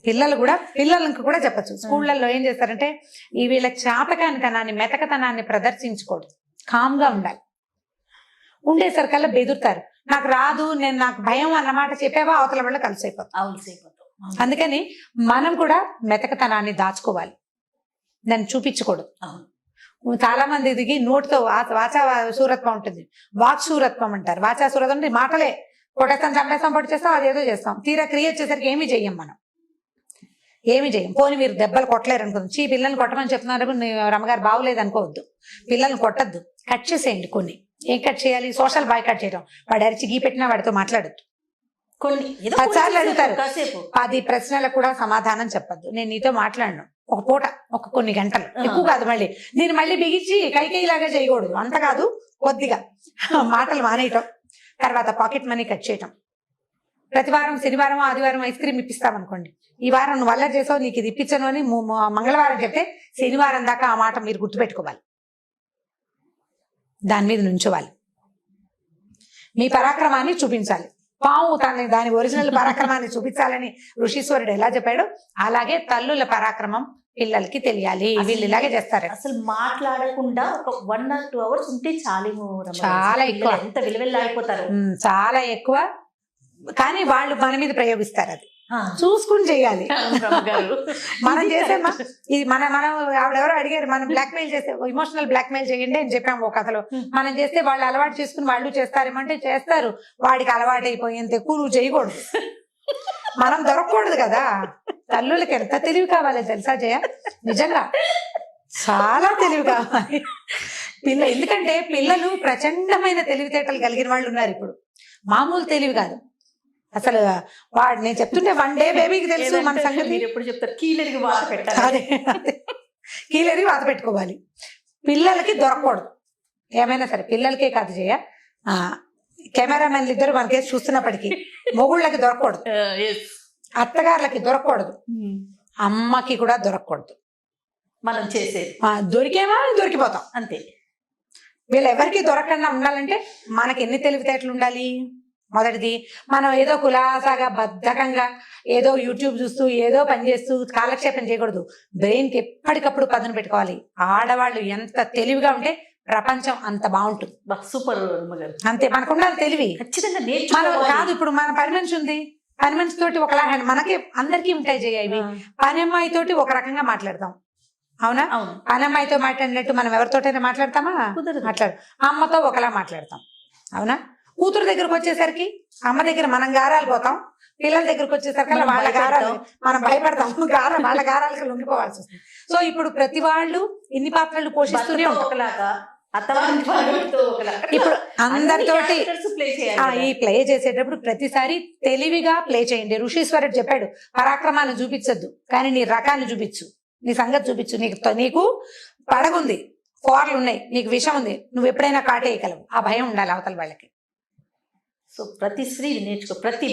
పిల్లలకు కూడా చెప్పచ్చు. స్కూళ్ళల్లో ఏం చేస్తారంటే ఈ వీళ్ళ చాతకానితనాన్ని మెతకతనాన్ని ప్రదర్శించకూడదు. కామ్గా ఉండాలి. ఉండేసరికల్లా బెదురుతారు. నాకు రాదు, నాకు భయం అన్నమాట చెప్పావా అవతల వల్ల కలిసైపోతాం. అందుకని మనం కూడా మెతకతనాన్ని దాచుకోవాలి, దాన్ని చూపించకూడదు. చాలా మంది దిగి నోటితో వాచా సూరత్వం ఉంటుంది, వాక్ సూరత్వం అంటారు. వాచా సూరత్వం అంటే మాటలే కొట్టేస్తాం, చంపేస్తాం, పొడి చేస్తాం, అదేదో చేస్తాం. తీరా క్రియేట్ చేసరికి ఏమీ చెయ్యం మనం, ఏమి చేయం. పోనీ మీరు దెబ్బలు కొట్టలేరు అనుకుంది, పిల్లల్ని కొట్టమని చెప్తున్నారు రమ్మగారు బాగులేదు అనుకోవద్దు. పిల్లల్ని కొట్టద్దు, కట్ చేసేయండి. కొన్ని ఏం కట్ చేయాలి? సోషల్ బాయ్ కట్ చేయడం. వాడు అరిచి గీ పెట్టినా వాడితో మాట్లాడద్దు. 10 సార్లు అడుగుతారు, 10 ప్రశ్నలకు కూడా సమాధానం చెప్పద్దు. నేను నీతో మాట్లాడను ఒక పూట, కొన్ని గంటలు, ఎక్కువ కాదు. నేను మళ్ళీ బిగించి కైకేయిలాగా చేయకూడదు, అంత కాదు, కొద్దిగా మాటలు మానేయటం. తర్వాత పాకెట్ మనీ కట్ చేయటం. ప్రతి వారం శనివారం ఆదివారం ఐస్ క్రీమ్ ఇప్పిస్తామనుకోండి, ఈ వారం నువ్వు అల్లరి చేసావు నీకు ఇది ఇప్పించను అని మంగళవారం చెప్తే శనివారం దాకా ఆ మాట మీరు గుర్తుపెట్టుకోవాలి, దాని మీద నుంచోవాలి, మీ పరాక్రమాన్ని చూపించాలి. పాము దాని ఒరిజినల్ పరాక్రమాన్ని చూపించాలని ఋషీశ్వరుడు ఎలా చెప్పాడు అలాగే తల్లుల పరాక్రమం పిల్లలకి తెలియాలి. వీళ్ళు ఇలాగే చేస్తారు. అసలు మాట్లాడకుండా ఒక 1 or 2 hours ఉంటే చాలేమో. చాలా ఎక్కువ, ఎంత విలువెల్లాడిపోతారు, చాలా ఎక్కువ. కానీ వాళ్ళు మన మీద ప్రయోగిస్తారు, అది చూసుకుని చేయాలి. మనం చేసేమా ఇది మనం ఆవిడెవరో అడిగారు, మనం బ్లాక్మెయిల్ చేస్తే ఇమోషనల్ బ్లాక్మెయిల్ చేయండి అని చెప్పాము ఒక కథలో. మనం చేస్తే వాళ్ళు అలవాటు చేసుకుని వాళ్ళు చేస్తారేమంటే చేస్తారు. వాడికి అలవాటు అయిపోయేంత ఎక్కువ నువ్వు చేయకూడదు, మనం దొరకకూడదు కదా. తల్లులకి ఎంత తెలివి కావాలి తెలుసా జయ, నిజంగా చాలా తెలివి కావాలి ఎందుకంటే పిల్లలు ప్రచండమైన తెలివితేటలు కలిగిన వాళ్ళు ఉన్నారు ఇప్పుడు, మామూలు తెలివి కాదు అసలు. వాడు నేను చెప్తుంటే 1 day బేబీకి తెలుసు మన సంగతి. ఎప్పుడు చెప్తారు కీలెరిగి వాత పెట్టాలి, అదే కీలెరిగి వాత పెట్టుకోవాలి. పిల్లలకి దొరకకూడదు ఏమైనా సరే, పిల్లలకే కాదు చేయ, కెమెరామెన్లు ఇద్దరు మనకేసి చూస్తున్నప్పటికీ మొగుళ్ళకి దొరకకూడదు, అత్తగారులకి దొరకకూడదు, అమ్మకి కూడా దొరకకూడదు. మనం చేసేది దొరికేమా దొరికిపోతాం అంతే. వీళ్ళు ఎవరికి దొరకకుండా ఉండాలంటే మనకి ఎన్ని తెలివితేటలు ఉండాలి? మొదటిది, మనం ఏదో కులాసాగా బద్ధకంగా ఏదో యూట్యూబ్ చూస్తూ ఏదో పని చేస్తూ కాలక్షేపం చేయకూడదు. బ్రెయిన్కి ఎప్పటికప్పుడు పదును పెట్టుకోవాలి. ఆడవాళ్ళు ఎంత తెలివిగా ఉంటే ప్రపంచం అంత బాగుంటుంది. సూపర్ అంతే, మనకు ఉండాలి తెలివి ఖచ్చితంగా. మనం కాదు, ఇప్పుడు మన పని మనిషి ఉంది, పని మనిషి తోటి ఒకలా మనకి అందరికీ ఉంటాయి చేయ ఇవి. పని అమ్మాయి తోటి ఒక రకంగా మాట్లాడతాం, అవునా? పని అమ్మాయితో మాట్లాడినట్టు మనం ఎవరితోటైనా మాట్లాడతామా? మాట్లాడు. అమ్మతో ఒకలా మాట్లాడతాం, అవునా? కూతురు దగ్గరకు వచ్చేసరికి అమ్మ దగ్గర మనం గారాలు పోతాం, పిల్లల దగ్గరకు వచ్చేసరికి వాళ్ళ గారాలు మనం భయపడతాం, వాళ్ళ గారాలకు లొంగిపోవాల్సి వస్తుంది. సో ఇప్పుడు ప్రతి వాళ్ళు ఇన్ని పాత్రలు పోషిస్తూనే ఒకలాగా, ఇప్పుడు అందరితోటి ఈ ప్లే చేసేటప్పుడు ప్రతిసారి తెలివిగా ప్లే చేయండి. ఋషీశ్వరుడు చెప్పాడు, పరాక్రమాన్ని చూపించద్దు కానీ నీ రకాన్ని చూపించు, నీ సంగతి చూపించు. నీకు పడగుంది, కోరలు ఉన్నాయి, నీకు విషం ఉంది, నువ్వు ఎప్పుడైనా కాటేయగలవు. ఆ భయం ఉండాలి అవతల వాళ్ళకి. సో ప్రతి స్త్రీ నేర్చుకో, ప్రతి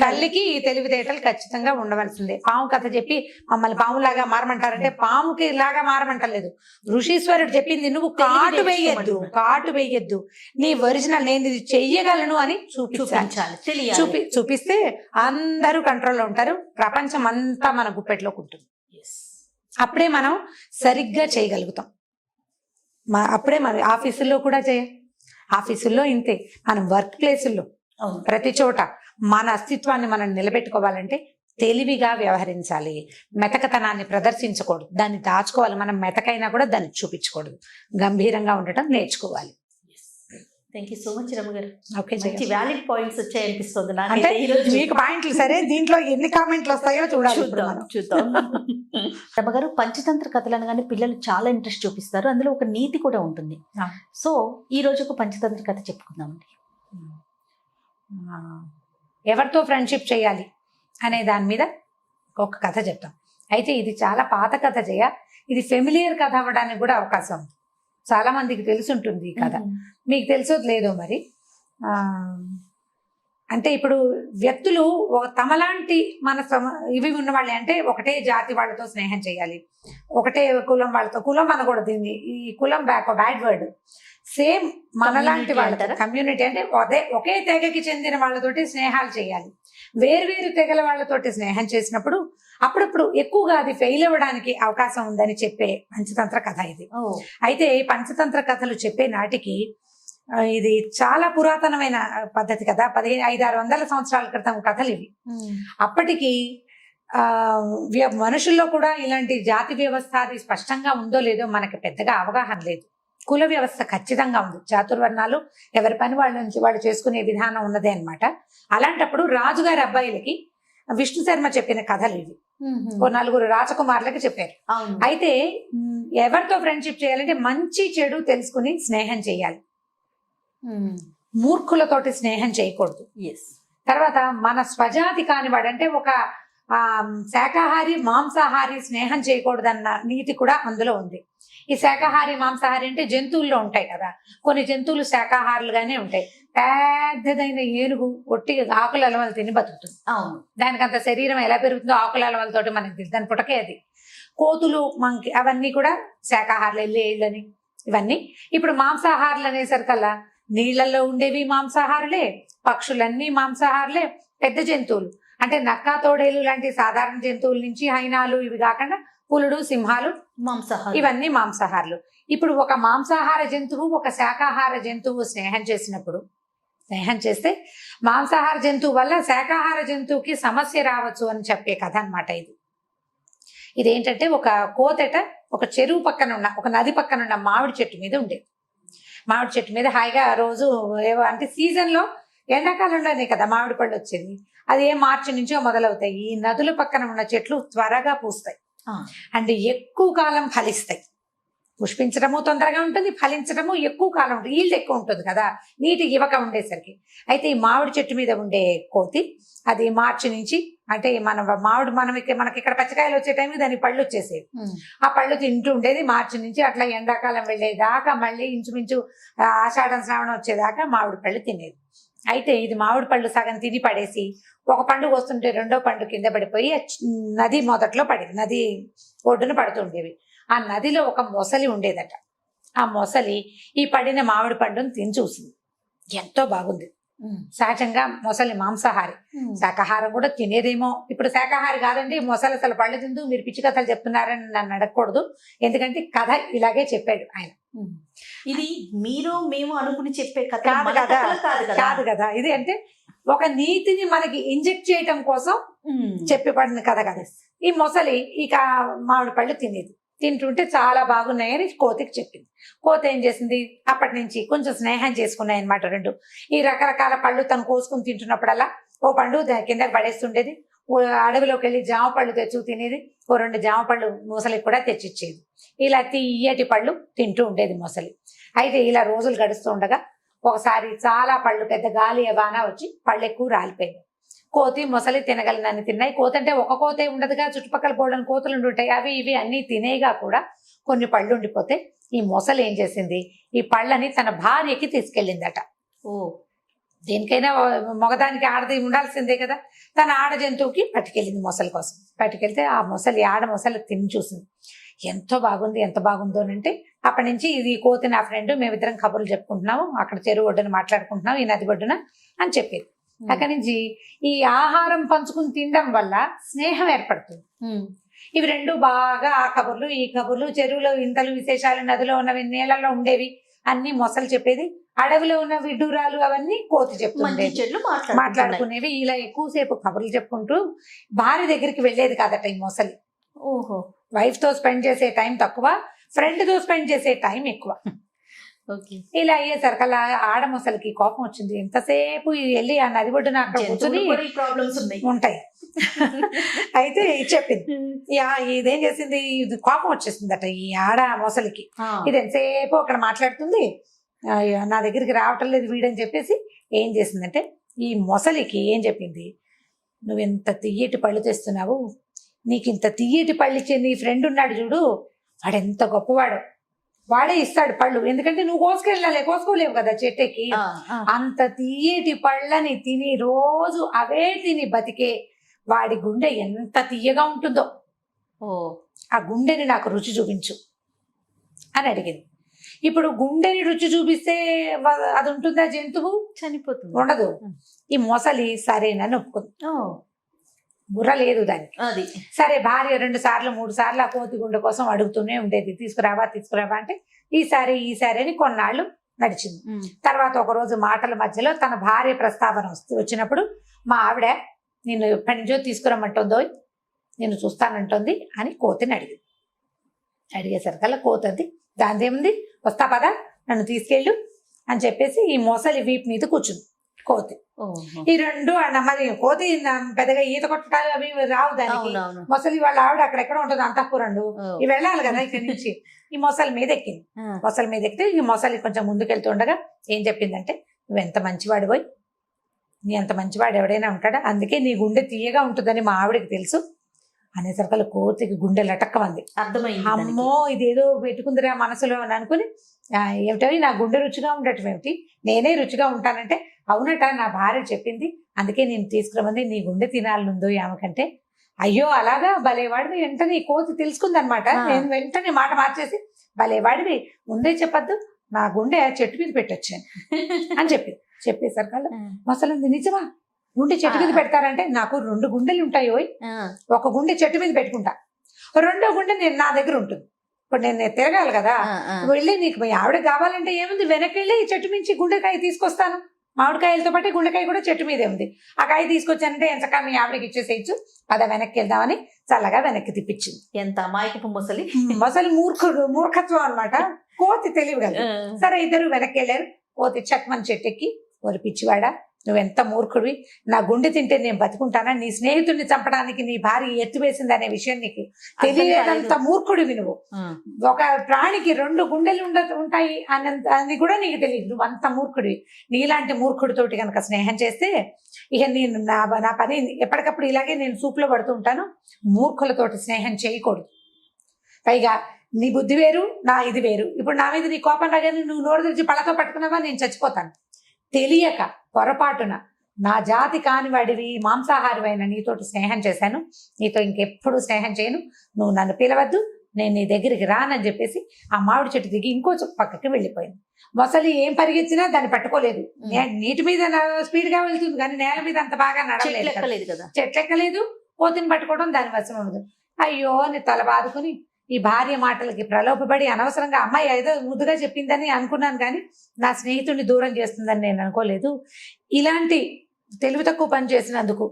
తల్లికి ఈ తెలివితేటలు ఖచ్చితంగా ఉండవలసిందే. పాము కథ చెప్పి మమ్మల్ని పాములాగా మారమంటారంటే పాముకి లాగా మారమంటలేదు. ఋషీశ్వరుడు చెప్పింది నువ్వు కాటు వేయద్దు, నీ ఒరిజినల్ నేను ఇది చెయ్యగలను అని చూపించాలి. చూపిస్తే అందరూ కంట్రోల్లో ఉంటారు, ప్రపంచం అంతా మన గుప్పెట్లోకి ఉంటుంది. అప్పుడే మనం సరిగ్గా చేయగలుగుతాం. అప్పుడే మన ఆఫీసుల్లో కూడా ఆఫీసుల్లో ఇంతే, మనం వర్క్ ప్లేసుల్లో ప్రతి చోట మన అస్తిత్వాన్ని మనం నిలబెట్టుకోవాలంటే తెలివిగా వ్యవహరించాలి. మెతకతనాన్ని ప్రదర్శించకూడదు, దాన్ని దాచుకోవాలి. మనం మెతకైనా కూడా దాన్ని చూపించకూడదు, గంభీరంగా ఉండటం నేర్చుకోవాలి. థ్యాంక్ యూ సో మచ్ రమ్మ గారు. ఓకే, మంచి వ్యాలిడ్ పాయింట్స్ వచ్చాయి అనిపిస్తుంది నాకు. అంటే మీకు పాయింట్లు సరే, దీంట్లో ఎన్ని కామెంట్లు వస్తాయో చూద్దాం. రమ్మ గారు, పంచతంత్ర కథలు అనగానే పిల్లలు చాలా ఇంట్రెస్ట్ చూపిస్తారు, అందులో ఒక నీతి కూడా ఉంటుంది. సో ఈ రోజు ఒక పంచతంత్ర కథ చెప్పుకుందామండి. ఎవరితో ఫ్రెండ్షిప్ చేయాలి అనే దాని మీద ఒక కథ చెప్తాం. అయితే ఇది చాలా పాత కథ ఇది ఫెమిలియర్ కథ అవ్వడానికి కూడా అవకాశం ఉంది. చాలా మందికి తెలుసుంటుంది ఈ కథ. మీకు తెలుసో లేదో మరి. అంటే ఇప్పుడు వ్యక్తులు తమలాంటి ఇవి ఉన్న వాళ్ళే, అంటే ఒకటే జాతి వాళ్ళతో స్నేహం చేయాలి, ఒకటే కులం వాళ్ళతో, కులం అనకూడదు, ఈ కులం బ్యాడ్ వర్డ్, సేమ్ మనలాంటి వాళ్ళతో, కమ్యూనిటీ అంటే ఒకే తెగకి చెందిన వాళ్ళతోటి స్నేహాలు చేయాలి. వేరు తెగల వాళ్ళతోటి స్నేహం చేసినప్పుడు అప్పుడప్పుడు ఎక్కువగా అది ఫెయిల్ అవ్వడానికి అవకాశం ఉందని చెప్పే పంచతంత్ర కథ ఇది. అయితే ఈ పంచతంత్ర కథలు చెప్పే నాటికి ఇది చాలా పురాతనమైన పద్ధతి కదా, 500-600 సంవత్సరాల క్రితం కథలు ఇవి. అప్పటికి మనుషుల్లో కూడా ఇలాంటి జాతి వ్యవస్థ అది స్పష్టంగా ఉందో లేదో మనకి పెద్దగా అవగాహన లేదు. కుల వ్యవస్థ ఖచ్చితంగా ఉంది, చాతుర్వర్ణాలు ఎవరి పని వాళ్ళ నుంచి వాళ్ళు చేసుకునే విధానం ఉన్నదే అన్నమాట. అలాంటప్పుడు రాజుగారి అబ్బాయిలకి విష్ణు శర్మ చెప్పిన కథలు ఇవి. 4 రాజకుమారులకి చెప్పారు. అయితే ఎవరితో ఫ్రెండ్షిప్ చేయాలంటే మంచి చెడు తెలుసుకుని స్నేహం చేయాలి, మూర్ఖులతోటి స్నేహం చేయకూడదు. తర్వాత మన స్వజాతి కానివాడు, అంటే ఒక శాకాహారి మాంసాహారి స్నేహం చేయకూడదన్న నీతి కూడా అందులో ఉంది. ఈ శాకాహారి మాంసాహారి అంటే జంతువుల్లో ఉంటాయి కదా, కొన్ని జంతువులు శాకాహారులుగానే ఉంటాయి. పెద్దదైన ఏనుగు ఒట్టిగా ఆకుల అలవలు తిని బతుకుతుంది. దానికి అంత శరీరం ఎలా పెరుగుతుందో ఆకుల అలవలతోటి మనకి తెలుసు, దాని పుటకే అది. కోతులు మంకి అవన్నీ కూడా శాకాహారులు, ఎల్లేళ్ళని ఇవన్నీ. ఇప్పుడు మాంసాహారులు అనేసరికల్లా నీళ్లలో ఉండేవి మాంసాహారులే, పక్షులన్నీ మాంసాహారులే, పెద్ద జంతువులు అంటే నక్క తోడేలు లాంటి సాధారణ జంతువుల నుంచి హైనాలు ఇవి కాకుండా పులుడు సింహాలు మాంసాహారు, ఇవన్నీ మాంసాహారులు. ఇప్పుడు ఒక మాంసాహార జంతువు ఒక శాకాహార జంతువు స్నేహం చేస్తే మాంసాహార జంతువు వల్ల శాకాహార జంతువుకి సమస్య రావచ్చు అని చెప్పే కథ అన్నమాట ఇది. ఇదేంటంటే ఒక కోతెట ఒక చెరువు పక్కన ఉన్న, ఒక నది పక్కన ఉన్న మామిడి చెట్టు మీద ఉండేది. మామిడి చెట్టు మీద హాయిగా రోజు ఏవో అంటే సీజన్లో ఎండాకాలంలోనే కదా మామిడి పళ్ళు వచ్చేది, అది మార్చి నుంచో మొదలవుతాయి. ఈ నదుల పక్కన ఉన్న చెట్లు త్వరగా పూస్తాయి అంటే ఎక్కువ కాలం ఫలిస్తాయి. పుష్పించడము తొందరగా ఉంటుంది, ఫలించడము ఎక్కువ కాలం ఉంటుంది, ఈల్డ్ ఎక్కువ ఉంటుంది కదా నీటి ఇవ్వక ఉండేసరికి. అయితే ఈ మామిడి చెట్టు మీద ఉండే కోతి అది మార్చి నుంచి, అంటే మనకి ఇక్కడ పచ్చకాయలు వచ్చే టైంకి దానికి పళ్ళు వచ్చేసేవి. ఆ పళ్ళు తింటూ ఉండేది మార్చి నుంచి, అట్లా ఎండాకాలం వెళ్ళేదాకా మళ్ళీ ఇంచుమించు ఆషాఢం శ్రావణం వచ్చేదాకా మామిడి పళ్ళు తినేది. అయితే ఇది మామిడి పళ్ళు సగం తిని పడేసి ఒక పండు వస్తుంటే రెండో పండు కింద పడిపోయి నది మొదట్లో పడేది, నది ఒడ్డున పడుతుండేవి. ఆ నదిలో ఒక మొసలి ఉండేదట. ఆ మొసలి ఈ పడిన మామిడి పండును తిని చూసింది, ఎంతో బాగుంది. సహజంగా మొసలి మాంసాహారి, శాకాహారం కూడా తినేదేమో. ఇప్పుడు శాకాహారి కాదండి మొసలి, అసలు పళ్ళు తింటూ మీరు పిచ్చి కథలు చెప్తున్నారని నన్ను అడగకూడదు, ఎందుకంటే కథ ఇలాగే చెప్పాడు ఆయన. ఇది మీరు మేము అనుకుని చెప్పే కథ కాదు కదా ఇది, అంటే ఒక నీతిని మనకి ఇంజెక్ట్ చేయటం కోసం చెప్పబడిన కథ కదా. ఈ మొసలి ఇక మామిడి పళ్ళు తింటుంటే చాలా బాగున్నాయని కోతికి చెప్పింది. కోతి ఏం చేసింది, అప్పటి నుంచి కొంచెం స్నేహం చేసుకున్నాయి అనమాట రెండు. ఈ రకరకాల పళ్ళు తను కోసుకుని తింటున్నప్పుడల్లా ఓ పండు కిందకి పడేస్తుండేది, అడవిలోకి వెళ్ళి జామ పళ్ళు తెచ్చు తినేది, ఓ 2 జామ పళ్ళు మొసలికి కూడా తెచ్చిచ్చేది. ఇలా తీయటి పళ్ళు తింటూ ఉండేది మొసలి. అయితే ఇలా రోజులు గడుస్తూ ఉండగా ఒకసారి చాలా పళ్ళు, పెద్ద గాలి బాణ వచ్చి పళ్ళు ఎక్కువ రాలిపోయింది. కోతి మొసలి తినగలనని తిన్నాయి. కోతి అంటే ఒక కోతే ఉండదుగా, చుట్టుపక్కల బోళ్ళని కోతులు ఉంటాయి, అవి ఇవి అన్ని తినేగా కూడా కొన్ని పళ్ళు ఉండిపోతే ఈ మొసలి ఏం చేసింది, ఈ పళ్ళని తన భార్యకి తీసుకెళ్ళిందట. దేనికైనా మగదానికి ఆడది ఉండాల్సిందే కదా, తన ఆడ జంతువుకి పట్టుకెళ్ళింది మొసలి కోసం. పట్టుకెళ్తే ఆ మొసలి ఆడ మొసలి తిని చూసింది, ఎంతో బాగుంది, ఎంత బాగుందో అంటే అప్పటి నుంచి ఇది కోతి నా ఫ్రెండ్, మేమిద్దరం కబుర్లు చెప్పుకుంటున్నాము, అక్కడ చెరువు ఒడ్డున మాట్లాడుకుంటున్నాం, ఈ నది ఒడ్డున అని చెప్పేది. అక్కడి నుంచి ఈ ఆహారం పంచుకుని తినడం వల్ల స్నేహం ఏర్పడుతుంది. ఇవి రెండు బాగా ఆ కబుర్లు ఈ కబుర్లు, చెరువులో ఇంతలు విశేషాలు, నదిలో ఉన్నవి, నీళ్ళలో ఉండేవి అన్ని మొసలు చెప్పేది, అడవిలో ఉన్న విడ్డూరాలు అవన్నీ కోతి చెప్తుండేది, మాట్లాడుకునేవి. ఇలా ఎక్కువసేపు కబుర్లు చెప్పుకుంటూ భార్య దగ్గరికి వెళ్ళేది కాదట ఈ మొసలి. వైఫ్ తో స్పెండ్ చేసే టైం తక్కువ, ఫ్రెండ్ తో స్పెండ్ చేసే టైం ఎక్కువ. ఇలా అయ్యేసరికి అలా ఆడ మొసలికి కోపం వచ్చింది. ఎంతసేపు వెళ్ళి ఆ నది ఒడ్డున అక్కడ కూర్చొని ఉంటాయి. అయితే చెప్పింది, ఇదేం చేసింది, ఇది కోపం వచ్చేసిందట ఈ ఆడ మొసలికి. ఇది ఎంతసేపు అక్కడ మాట్లాడుతుంది, నా దగ్గరికి రావటం లేదు వీడని చెప్పేసి ఏం చేసిందంటే ఈ మొసలికి ఏం చెప్పింది, నువ్వు ఎంత తియ్యటి పళ్ళు తెస్తున్నావు, నీకు ఇంత తియ్యటి పళ్ళు ఇచ్చే నీ ఫ్రెండ్ ఉన్నాడు చూడు, వాడు ఎంత గొప్పవాడు, వాడే ఇస్తాడు పళ్ళు, ఎందుకంటే నువ్వు కోసుకోలేవు కదా చెట్టుకి. అంత తీయటి పళ్ళని తిని రోజు అవే తిని బతికే వాడి గుండె ఎంత తీయగా ఉంటుందో, ఆ గుండెని నాకు రుచి చూపించు అని అడిగింది. ఇప్పుడు గుండెని రుచి చూపిస్తే అది ఉంటుందా జంతువు? చనిపోతుంది, ఉండదు. ఈ మొసలి సరేనని ఒప్పుకుంది, బుర్ర లేదు దానికి. అది సరే భార్య 2 సార్లు 3 సార్లు ఆ కోతి గుండె కోసం అడుగుతూనే ఉండేది, తీసుకురావా అంటే ఈసారి అని కొన్నాళ్ళు నడిచింది. తర్వాత ఒక రోజు మాటల మధ్యలో తన భార్య ప్రస్తావన వచ్చినప్పుడు మా ఆవిడ నేను ఎప్పటి నుంచో తీసుకురమ్మంటుందో నేను చూస్తానంటుంది అని కోతిని అడిగేసరికల్లా కోతి దానిదేముంది, వస్తా పదా నన్ను తీసుకెళ్ళు అని చెప్పేసి ఈ మొసలి వీపు మీద కూర్చుంది కోతి. ఈ రెండు మరి కోతి పెద్దగా ఈత కొట్టడాలు అవి రావు దానికి. మొసలి వాళ్ళ ఆవిడ అక్కడెక్కడ ఉంటుంది అంతఃపురండు, ఇవి వెళ్ళాలి కదా ఇక్కడి నుంచి. ఈ మొసలి మీద ఎక్కింది. మొసలి మీద ఎక్కితే ఈ మొసలి కొంచెం ముందుకెళ్తుండగా ఏం చెప్పిందంటే, నువ్వు ఎంత మంచివాడు పోయి, నీ అంత మంచివాడు ఎవడైనా ఉంటాడా, అందుకే నీ గుండె తీయగా ఉంటుందని మా ఆవిడకి తెలుసు అనేసరికల్లా కోతికి గుండె లటక్కమంది. అర్థమైంది, అమ్మో ఇదేదో పెట్టుకుందిరా మనసులో అని అనుకుని, ఏమిటో నా గుండె రుచిగా ఉండటం ఏమిటి, నేనే రుచిగా ఉంటానంటే, అవునట నా భార్య చెప్పింది అందుకే నేను తీసుకురమంది, నీ గుండె తినాలనుందో ఆమెకంటే. అయ్యో అలాగా, భలేవాడివి. వెంటనే కోతి తెలుసుకుందనమాట. నేను వెంటనే మాట మార్చేసి, భలేవాడివి ముందే చెప్పద్దు, నా గుండె చెట్టు మీద పెట్టొచ్చాను అని చెప్పేసరికల్లా మొసలు నిజమా, గుండె చెట్టు మీద పెడతారంటే, నాకు 2 గుండెలు ఉంటాయి, ఒక గుండె చెట్టు మీద పెట్టుకుంటా, 2వ గుండె నేను నా దగ్గర ఉంటుంది. ఇప్పుడు నేను తిరగాలి కదా, వెళ్ళి నీకు మీ ఆవిడ కావాలంటే ఏముంది, వెనక్కి వెళ్ళి చెట్టు నుంచి గుండెకాయ తీసుకొస్తాను, మామిడికాయలతో పాటు గుండెకాయ కూడా చెట్టు మీదే ఉంది, ఆ కాయ తీసుకొచ్చానంటే ఎంతకా మీ ఆవిడకి ఇచ్చేసేయచ్చు, పద వెనక్కి వెళ్దామని చల్లగా వెనక్కి తిప్పించింది. ఎంత అమాయకపు మొసలి. మొసలి మూర్ఖత్వం అనమాట, కోతి తెలివి కదా. సరే ఇద్దరు వెనక్కి వెళ్ళారు. కోతి చక్మని చెట్టెక్కి, ఓరి పిచ్చివాడా నువ్వెంత మూర్ఖుడివి, నా గుండె తింటే నేను బతుకుంటానా, నీ స్నేహితుడిని చంపడానికి నీ భార్య ఎత్తువేసింది అనే విషయం నీకు తెలియదంత మూర్ఖుడివి నువ్వు. ఒక ప్రాణికి 2 గుండెలు ఉంటాయి అని కూడా నీకు తెలియదు, నువ్వు అంత మూర్ఖుడివి. నీలాంటి మూర్ఖుడితోటి కనుక స్నేహం చేస్తే ఇక నేను నా పని ఎప్పటికప్పుడు ఇలాగే నేను సూపులో పడుతూ ఉంటాను. మూర్ఖులతోటి స్నేహం చేయకూడదు. పైగా నీ బుద్ధి వేరు, నా ఇది వేరు. ఇప్పుడు నా మీద నీ కోపం రాగానే నువ్వు నోరు తెరిచి పళ్ళతో పట్టుకున్నావా, నేను చచ్చిపోతాను. తెలియక పొరపాటున నా జాతి కానివాడివి, మాంసాహారివైన నీతోటి స్నేహం చేశాను, నీతో ఇంకెప్పుడు స్నేహం చేయను, నువ్వు నన్ను పిలవద్దు, నేను నీ దగ్గరికి రానని చెప్పేసి ఆ మామిడి చెట్టు దిగి ఇంకో పక్కకి వెళ్ళిపోయింది. మొసలి ఏం పరిగెత్తినా దాన్ని పట్టుకోలేదు. నీటి మీద స్పీడ్ గా వెళ్తుంది కానీ నేల మీద అంత బాగా నడవలేదు కదా, చెట్లెక్కలేదు. కోతిని పట్టుకోవడం దాని వశం అవ్వదు. అయ్యో అని తల బాదుకుని ఈ భార్య మాటలకి ప్రలోభపడి అనవసరంగా అమ్మాయి ఏదో ముద్దుగా చెప్పిందని అనుకున్నాను కానీ నా స్నేహితుడిని దూరం చేస్తుందని నేను అనుకోలేదు. ఇలాంటి తెలివి తక్కువ పని చేసినందుకు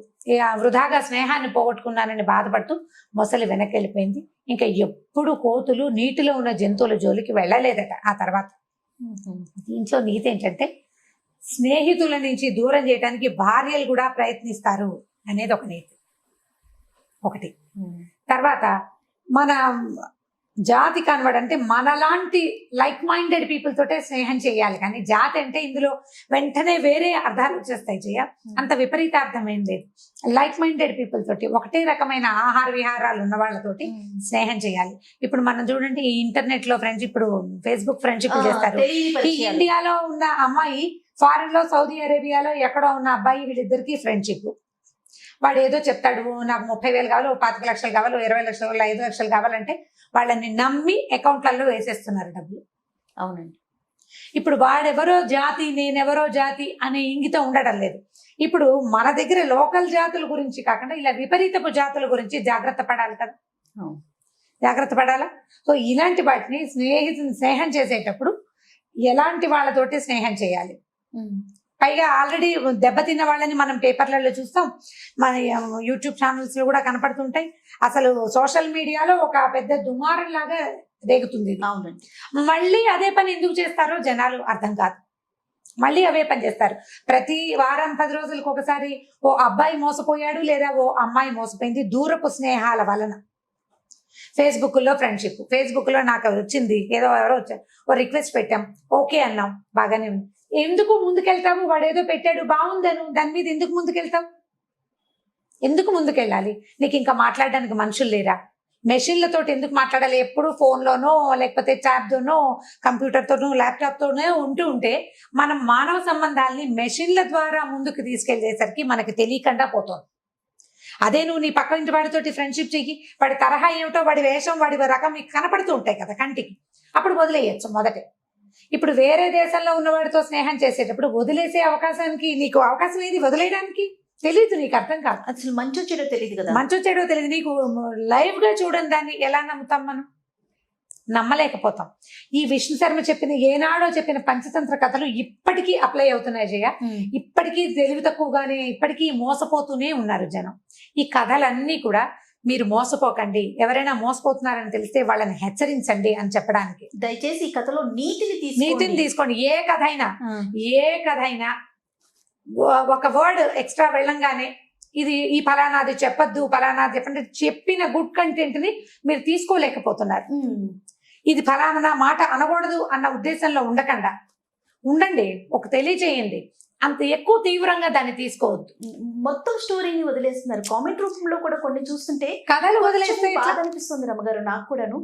వృధాగా స్నేహాన్ని పోగొట్టుకున్నానని బాధపడుతూ మొసలి వెనక్కి వెళ్ళిపోయింది. ఇంకా ఎప్పుడు కోతులు నీటిలో ఉన్న జంతువుల జోలికి వెళ్ళలేదట ఆ తర్వాత. దీంట్లో నీతి ఏంటంటే, స్నేహితుల నుంచి దూరం చేయడానికి భార్యలు కూడా ప్రయత్నిస్తారు అనేది ఒక నీతి ఒకటి. తర్వాత మన జాతి కనబడంటే మనలాంటి లైక్ మైండెడ్ పీపుల్ తోటే స్నేహం చేయాలి, కానీ జాతి అంటే ఇందులో వెంటనే వేరే అర్థాలు వచ్చేస్తాయి. చేయ అంత విపరీత అర్థం ఏం లేదు. లైక్ మైండెడ్ పీపుల్ తోటి, ఒకటే రకమైన ఆహార విహారాలు ఉన్న వాళ్ళతోటి స్నేహం చేయాలి. ఇప్పుడు మనం చూడండి, ఈ ఇంటర్నెట్ లో ఫ్రెండ్స్, ఇప్పుడు ఫేస్బుక్ ఫ్రెండ్షిప్ చేస్తారు. ఈ ఇండియాలో ఉన్న అమ్మాయి ఫారెన్ లో, సౌదీ అరేబియాలో ఎక్కడో ఉన్న అబ్బాయి, వీళ్ళిద్దరికి ఫ్రెండ్షిప్. వాడు ఏదో చెప్తాడు, నాకు 30,000 కావాలి, 25 లక్షలు కావాలి, 20 లక్షలు, 5 లక్షలు కావాలంటే వాళ్ళని నమ్మి అకౌంట్లలో వేసేస్తున్నారు డబ్బులు. అవునండి. ఇప్పుడు వాడెవరో జాతి, నేనెవరో జాతి అనే ఇంగితం ఉండడం లేదు. ఇప్పుడు మన దగ్గర లోకల్ జాతుల గురించి కాకుండా ఇలా విపరీతపు జాతుల గురించి జాగ్రత్త పడాలి కదా, జాగ్రత్త పడాలా. సో ఇలాంటి వాటిని స్నేహం చేసేటప్పుడు ఎలాంటి వాళ్ళతోటి స్నేహం చేయాలి. పైగా ఆల్రెడీ దెబ్బతిన్న వాళ్ళని మనం పేపర్లలో చూస్తాం, మన యూట్యూబ్ ఛానల్స్ లో కూడా కనపడుతుంటాయి. అసలు సోషల్ మీడియాలో ఒక పెద్ద దుమారం లాగా రేగుతుంది. అవునండి. మళ్ళీ అదే పని ఎందుకు చేస్తారో జనాలు అర్థం కాదు. మళ్ళీ అవే పని చేస్తారు. ప్రతి వారం 10 రోజులకు ఒకసారి ఓ అబ్బాయి మోసపోయాడు లేదా ఓ అమ్మాయి మోసపోయింది దూరపు స్నేహాల వలన. ఫేస్బుక్ లో ఫ్రెండ్షిప్, ఫేస్బుక్ లో నాకు వచ్చింది, ఎవరో వచ్చారు, ఓ రిక్వెస్ట్ పెట్టాం, ఓకే అన్నాం, బాగానే ఉంది. ఎందుకు ముందుకెళ్తావు, వాడు ఏదో పెట్టాడు బాగుందను, దాని మీద ఎందుకు ముందుకెళ్తావు, ఎందుకు ముందుకెళ్ళాలి? నీకు ఇంకా మాట్లాడడానికి మనుషులు లేరా? మెషిన్లతో ఎందుకు మాట్లాడాలి? ఎప్పుడు ఫోన్లోనో లేకపోతే ట్యాబ్తోనో కంప్యూటర్తోనో ల్యాప్టాప్తోనో ఉంటే మనం మానవ సంబంధాలని మెషిన్ల ద్వారా ముందుకు తీసుకెళ్ళేసరికి మనకి తెలియకుండా పోతుంది. అదే నువ్వు నీ పక్క ఇంటి వాడితోటి ఫ్రెండ్షిప్ చెయ్యి, వాడి తరహా ఏమిటో, వాడి వేషం, వాడి రకం మీకు కనపడుతూ ఉంటాయి కదా కంటికి, అప్పుడు వదిలేయచ్చు మొదటే. ఇప్పుడు వేరే దేశంలో ఉన్నవాడితో స్నేహం చేసేటప్పుడు వదిలేసే అవకాశానికి నీకు అవకాశం ఏది? వదిలేయడానికి తెలియదు, నీకు అర్థం కాదు. అసలు మంచో చెడో తెలియదు కదా. మంచో చెడో తెలియదు, నీకు లైవ్ గా చూడని దాన్ని ఎలా నమ్ముతాం? మనం నమ్మలేకపోతాం. ఈ విష్ణు శర్మ చెప్పిన ఏనాడో చెప్పిన పంచతంత్ర కథలు ఇప్పటికీ అప్లై అవుతున్నాయి జయ. ఇప్పటికీ తెలివి తక్కువగానే ఇప్పటికీ మోసపోతూనే ఉన్నారు జనం. ఈ కథలన్నీ కూడా మీరు మోసపోకండి, ఎవరైనా మోసపోతున్నారని తెలిస్తే వాళ్ళని హెచ్చరించండి అని చెప్పడానికి. దయచేసి ఈ కథలో నీతిని తీసుకోండి. ఏ కథ అయినా ఒక వర్డ్ ఎక్స్ట్రా వెళ్ళంగానే ఇది ఈ ఫలానాది చెప్పద్దు, ఫలానాది చెప్పండి, చెప్పిన గుడ్ కంటెంట్ ని మీరు తీసుకోలేకపోతున్నారు. ఇది ఫలానా మాట అనకూడదు అన్న ఉద్దేశంలో ఉండకుండా ఉండండి, ఒక తెలియచేయండి. అంత ఎక్కువ తీవ్రంగా దాన్ని తీసుకోవద్దు. మొత్తం స్టోరీని వదిలేస్తున్నారు. కామెంట్ రూపంలో కూడా కొన్ని చూస్తుంటే కథలు వదిలేస్తే బాధ అనిపిస్తుంది రమ్మగారు, నాకు కూడాను.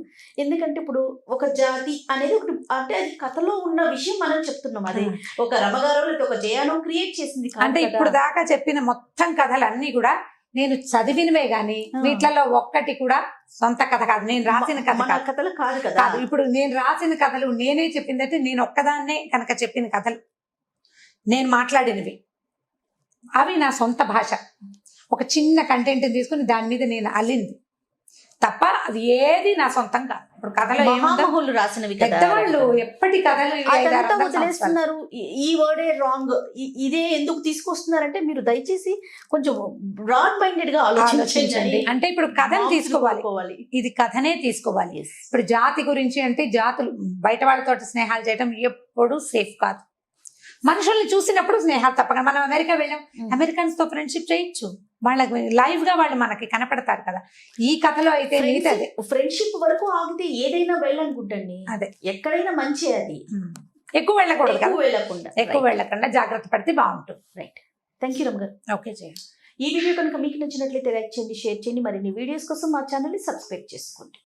ఎందుకంటే ఇప్పుడు ఒక జాతి అనేది ఒకటి, అంటే అది కథలో ఉన్న విషయం మనం చెప్తున్నాం. అది ఒక రమగారు లేదా ఒక జయానో క్రియేట్ చేసింది కాదు అంటే కదా. ఇప్పుడు దాకా చెప్పిన మొత్తం కథలన్నీ కూడా నేను చదివినవే గాని వీటిలలో ఒక్కటి కూడా సొంత కథ కాదు, నేను రాసిన కథ మన కథలు కాదు కదా. కాదు. ఇప్పుడు నేను రాసిన కథలు నేనే చెప్పిందంటే నేను ఒక్కదాన్నే కనుక చెప్పిన కథలు, నేను మాట్లాడినవి, అవి నా సొంత భాష. ఒక చిన్న కంటెంట్ తీసుకుని దాని మీద నేను అల్లింది తప్ప అది ఏది నా సొంతం కాదు. ఇప్పుడు కథలో మహామహులు రాసినవి కదా, పెద్దవాళ్ళు ఎప్పటి కథలు ఇవి 500 అదంతా సంవత్సరాలు. వదిలేస్తున్నారు. ఈ వర్డే రాంగ్, ఇదే ఎందుకు తీసుకొస్తున్నారంటే మీరు దయచేసి కొంచెం బ్రాడ్ మైండెడ్ గా ఆలోచించండి. అంటే ఇప్పుడు కథను తీసుకోవాలి, ఇది కథనే తీసుకోవాలి. ఇప్పుడు జాతి గురించి అంటే జాతులు బయట వాళ్ళతో స్నేహాలు చేయడం ఎప్పుడు సేఫ్ కాదు. మనుషుల్ని చూసినప్పుడు స్నేహాలు తప్పకుండా. మనం అమెరికా వెళ్ళాం, అమెరికన్స్ తో ఫ్రెండ్షిప్ చేయొచ్చు, వాళ్ళకి లైవ్ గా వాళ్ళు మనకి కనపడతారు కదా. ఈ కథలో అయితే అదే ఫ్రెండ్షిప్ వరకు ఆగితే ఏదైనా వెళ్ళనుకుంటండి, అదే ఎక్కడైనా మంచి. అది ఎక్కువ వెళ్ళకూడదు, ఎక్కువ వెళ్ళకుండా జాగ్రత్త పడితే బాగుంటుంది. రైట్. థ్యాంక్ యూ రమ్ గారు. ఓకే జయ. ఈ వీడియో కనుక మీకు నచ్చినట్లయితే లైక్ చేయండి, షేర్ చేయండి. మరిన్ని వీడియోస్ కోసం మా ఛానల్ ని సబ్స్క్రైబ్ చేసుకోండి.